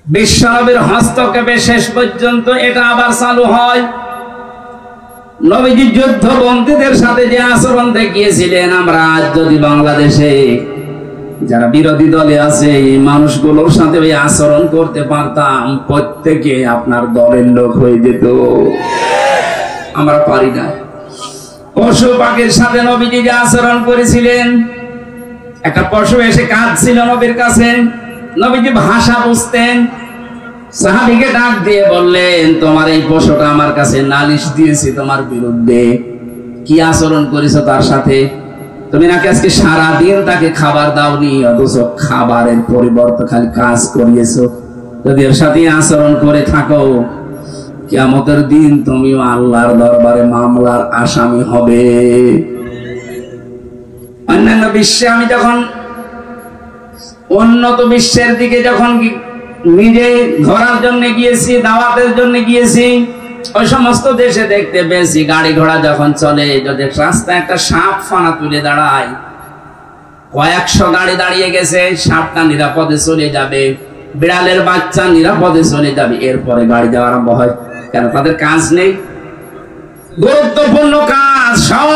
বিশ্বনবীর হস্তক্ষেপে শেষ পর্যন্ত এটা আবার চালু হয়। নবীজি যুদ্ধবন্দীদের সাথে যে আচরণ দেখিয়েছিলেন, আমরা আজ যদি বাংলাদেশে যারা বিরোধী দলে আছে এই মানুষগুলোর সাথে ওই আচরণ করতে পারতাম, প্রত্যেকে আপনার দলের লোক হয়ে যেত। আমরা পারি না। পশু পাখির সাথে নবীজি যে আচরণ করেছিলেন, একটা পশু এসে কাঁদছিল নবীর কাছে, নবীজি ভাষা বুঝতেন। সাহাবীকে ডাক দিয়ে বললেন, তোমার এই পশুটা আমার কাছে নালিশ দিয়েছে তোমার বিরুদ্ধে, কি আচরণ করেছো তার সাথে? তুমি নাকি আজকে সারাদিন তাকে খাবার দাওনি, অথচ খাবারের পরিবর্তে খালি কাজ করিয়েছো। যদি এর সাথে আচরণ করে থাকো, কিয়ামতের দিন তুমিও আল্লাহর দরবারে মামলার আসামি হবে। অন্যান্য বিশ্বে আমি যখন উন্নত বিশ্বের দিকে যখন নিজে ঘোরার জন্য গিয়েছি, দাওয়াতের জন্য গিয়েছি, ওই সমস্ত দেশে দেখতে পেয়েছি গাড়ি ঘোড়া যখন চলে, যদি রাস্তায় একটা সাপ ফানা তুলে দাঁড়ায়, কয়েকশো গাড়ি দাঁড়িয়ে গেছে, সাপটা নিরাপদে চলে যাবে, বিড়ালের বাচ্চা নিরাপদে চলে যাবে, এরপরে গাড়ি যাওয়া আরম্ভ হয়। কেন? তাদের কাজ নেই, গুরুত্বপূর্ণ কাজ সব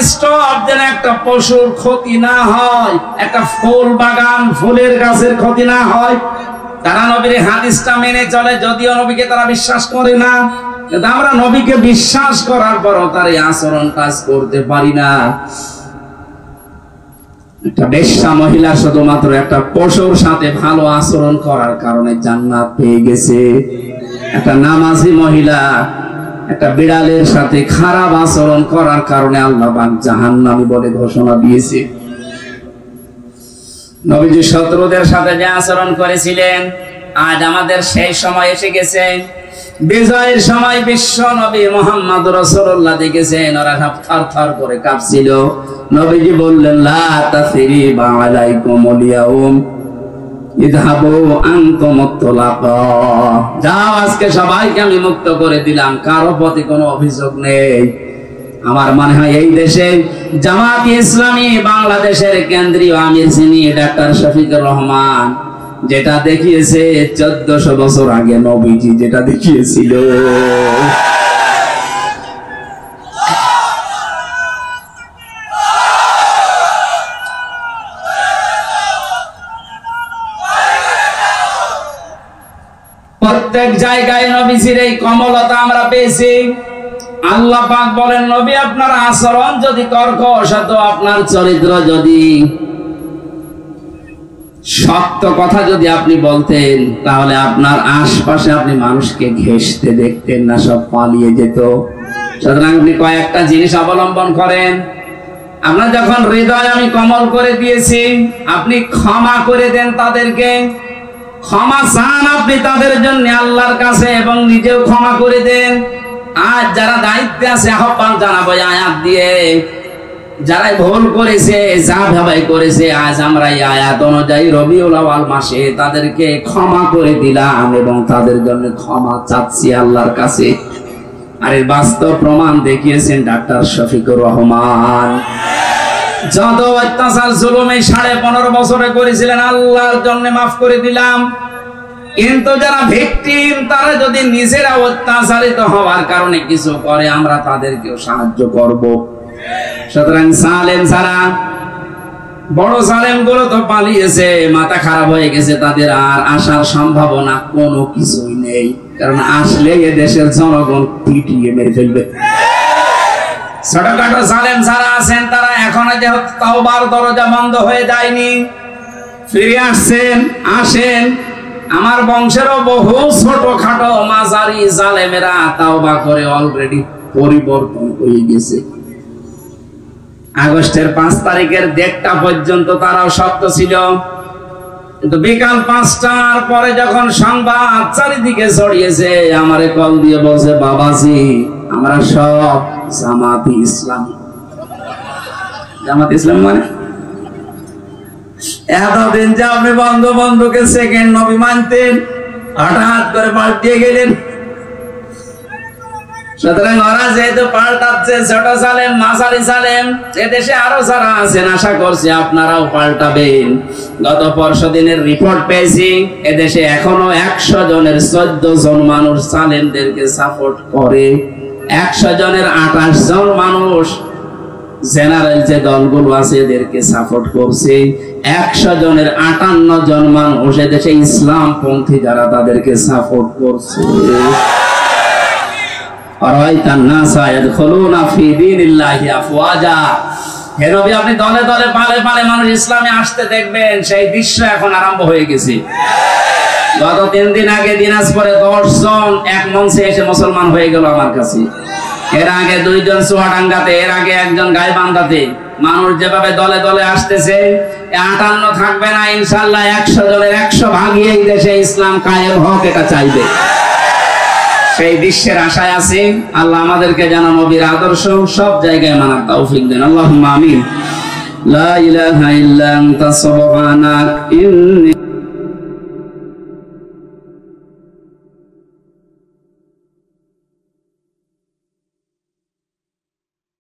স্টপ, যেন একটা পশুর ক্ষতি না হয়, একটা ফুল বাগান ফুলের গাছের ক্ষতি না হয়। তারা নবীর হাদিসটা মেনে চলে, যদিও নবীকে তারা বিশ্বাস করে না, কিন্তু আমরা নবীকে বিশ্বাস করার পরও তার এই আচরণ কাজ করতে পারি না। একটা বেশ্যা মহিলা শুধুমাত্র একটা পশুর সাথে ভালো আচরণ করার কারণে জান্নাত পেয়ে গেছে। একটা নামাজি মহিলা একটা বিড়ালের সাথে খারাপ আচরণ করার কারণে আল্লাহ পাক জাহান্নামী বলে ঘোষণা দিয়েছে। নবীজি শত্রুদের সাথে যে আচরণ করেছিলেন, আজ আমাদের সেই সময় এসে গেছে। বিজয়ের সময় বিশ্ব নবী মুহাম্মদ রাসূলুল্লাহ দেখেছেন, ওরা সব থরথর করে কাঁপছিল। নবীজি বললেন, লা তাসরিবা আলাইকুমুল ইয়াউম ইযহাবু আনতুমুত তুলাকা, যাও আজকে সবাইকে আমি মুক্ত করে দিলাম, কারো প্রতি কোনো অভিযোগ নেই। আমার মনে হয় এই দেশে জামাত ইসলামী বাংলাদেশের কেন্দ্রীয় আমির যিনি ডাক্তার শফিকুর রহমান, যেটা দেখিয়েছে 1400 বছর আগে নবীজি যেটা দেখিয়েছিল, প্রত্যেক জায়গায় নবীজির এই কমলতা আমরা পেয়েছি। আল্লাহ পাক বলেন, নবী আপনার আচরণ যদি কর্কশ হতো, আপনার চরিত্র যদি সত্য কথা যদি আপনি বলতেন, তাহলে আপনার আশপাশে আপনি মানুষকে ঘেঁষতে দেখতেন না, সব পালিয়ে যেত। সুতরাং আপনি কয়েকটা জিনিস অবলম্বন করেন। আপনার যখন হৃদয় আমি কমল করে দিয়েছি, আপনি ক্ষমা করে দেন তাদেরকে, ক্ষমা চান আপনি তাদের জন্য আল্লাহর কাছে, এবং নিজেও ক্ষমা করে দেন। আজ যারা দায়িত্বে আছে আহ্বান জানাবো আয়াত দিয়ে, যারা ভুল করেছে, যা ভাবাই করেছে, আজ আমরা এই আয়াত অনুযায়ী রবিউল আউয়াল মাসে তাদেরকে ক্ষমা করে দিলাম এবং তাদের জন্য ক্ষমা চাচ্ছি আল্লাহর কাছে। আর এর বাস্তব প্রমাণ দেখিয়েছেন ডাক্তার শফিকুর রহমান। যত অত্যাচার জুলুম এই 15.5 বছরে করেছিলেন, আল্লাহর জন্য মাফ করে দিলাম। কিন্তু যারা ভিকটিম, তারা যদি নিজেরা অত্যাচারিত হওয়ার কারণে কিছু করে, আমরা তাদেরকেও সাহায্য করব। সুতরাং সালেম ছাড়া বড় সালেম গুলো তো পালিয়েছে, মাথা খারাপ হয়ে গেছে, তাদের আর আসার সম্ভাবনা কোনো কিছুই নেই, কারণ আসলে এ দেশের জনগণ পিটিয়ে মেরে ফেলবে। ছোটখাটো সালেম যারা আছেন, তারা এখনো যেহেতু তাওবার দরজা বন্ধ হয়ে যায়নি, ফিরে আসছেন, আসেন। আমার বংশেরও বহু ছোটখাটো মাঝারি জালেমেরা তাওবা করে অলরেডি পরিবর্তন হয়ে গেছে। আগস্টের 5 তারিখের ডেটটা পর্যন্ত তারাও শক্ত ছিল, কিন্তু বিকাল 5টার পরে যখন সংবাদ চারিদিকে ছড়িয়েছে, আমারে কল দিয়ে বলছে, বাবাজি আমরা সব জামাতি ইসলামী। জামাত ইসলাম মানে এতদিন যে আপনি বঙ্গবন্ধুকে সেকেন্ড নবী মানতেন, হঠাৎ করে পাল্টিয়ে গেলেন। সুতরাং ওরা যেহেতু পাল্টাচ্ছে, ছোট সালেম, মাঝারি সালেম, এদেশে আরো যারা আছেন, আশা করছি আপনারাও পাল্টাবেন। গত পরশুদিনের রিপোর্ট পেয়েছি, এদেশে এখনো 100 জনের 14 জন মানুষ সালেমদেরকে সাপোর্ট করে। 100 জনের 28 জন মানুষ জেনারেল যে দলগুলো আছে এদেরকে সাপোর্ট করছে। 100 জনের 58 জন মানুষ এদেশে ইসলাম পন্থী যারা, তাদেরকে সাপোর্ট করছে। আপনি দলে দলে পালে পালে মানুষ ইসলামে আসতে দেখবেন, সেই দৃশ্য এখন আরম্ভ হয়ে গেছে। গত 3 দিন আগে দিনাজপুরে 10 জন এক মঞ্চে এসে মুসলমান হয়ে গেল আমার কাছে। এর আগে 2 জন চুয়াডাঙ্গাতে, এর আগে 1 জন গাইবান্ধাতে। মানুষ যেভাবে দলে দলে আসতেছে, 58 থাকবে না ইনশাআল্লাহ, 100 জনের 100 ভাগই এই দেশে ইসলাম কায়েম হোক, এটা চাইবে। সেই দৃশ্যের আশায় আছি। আল্লাহ আমাদেরকে যেন নবীর আদর্শ সব জায়গায় মানার তৌফিক দেন, আল্লাহুম্মা আমিন। লা ইলাহা ইল্লা আনতা সুবহানাক ইন্নী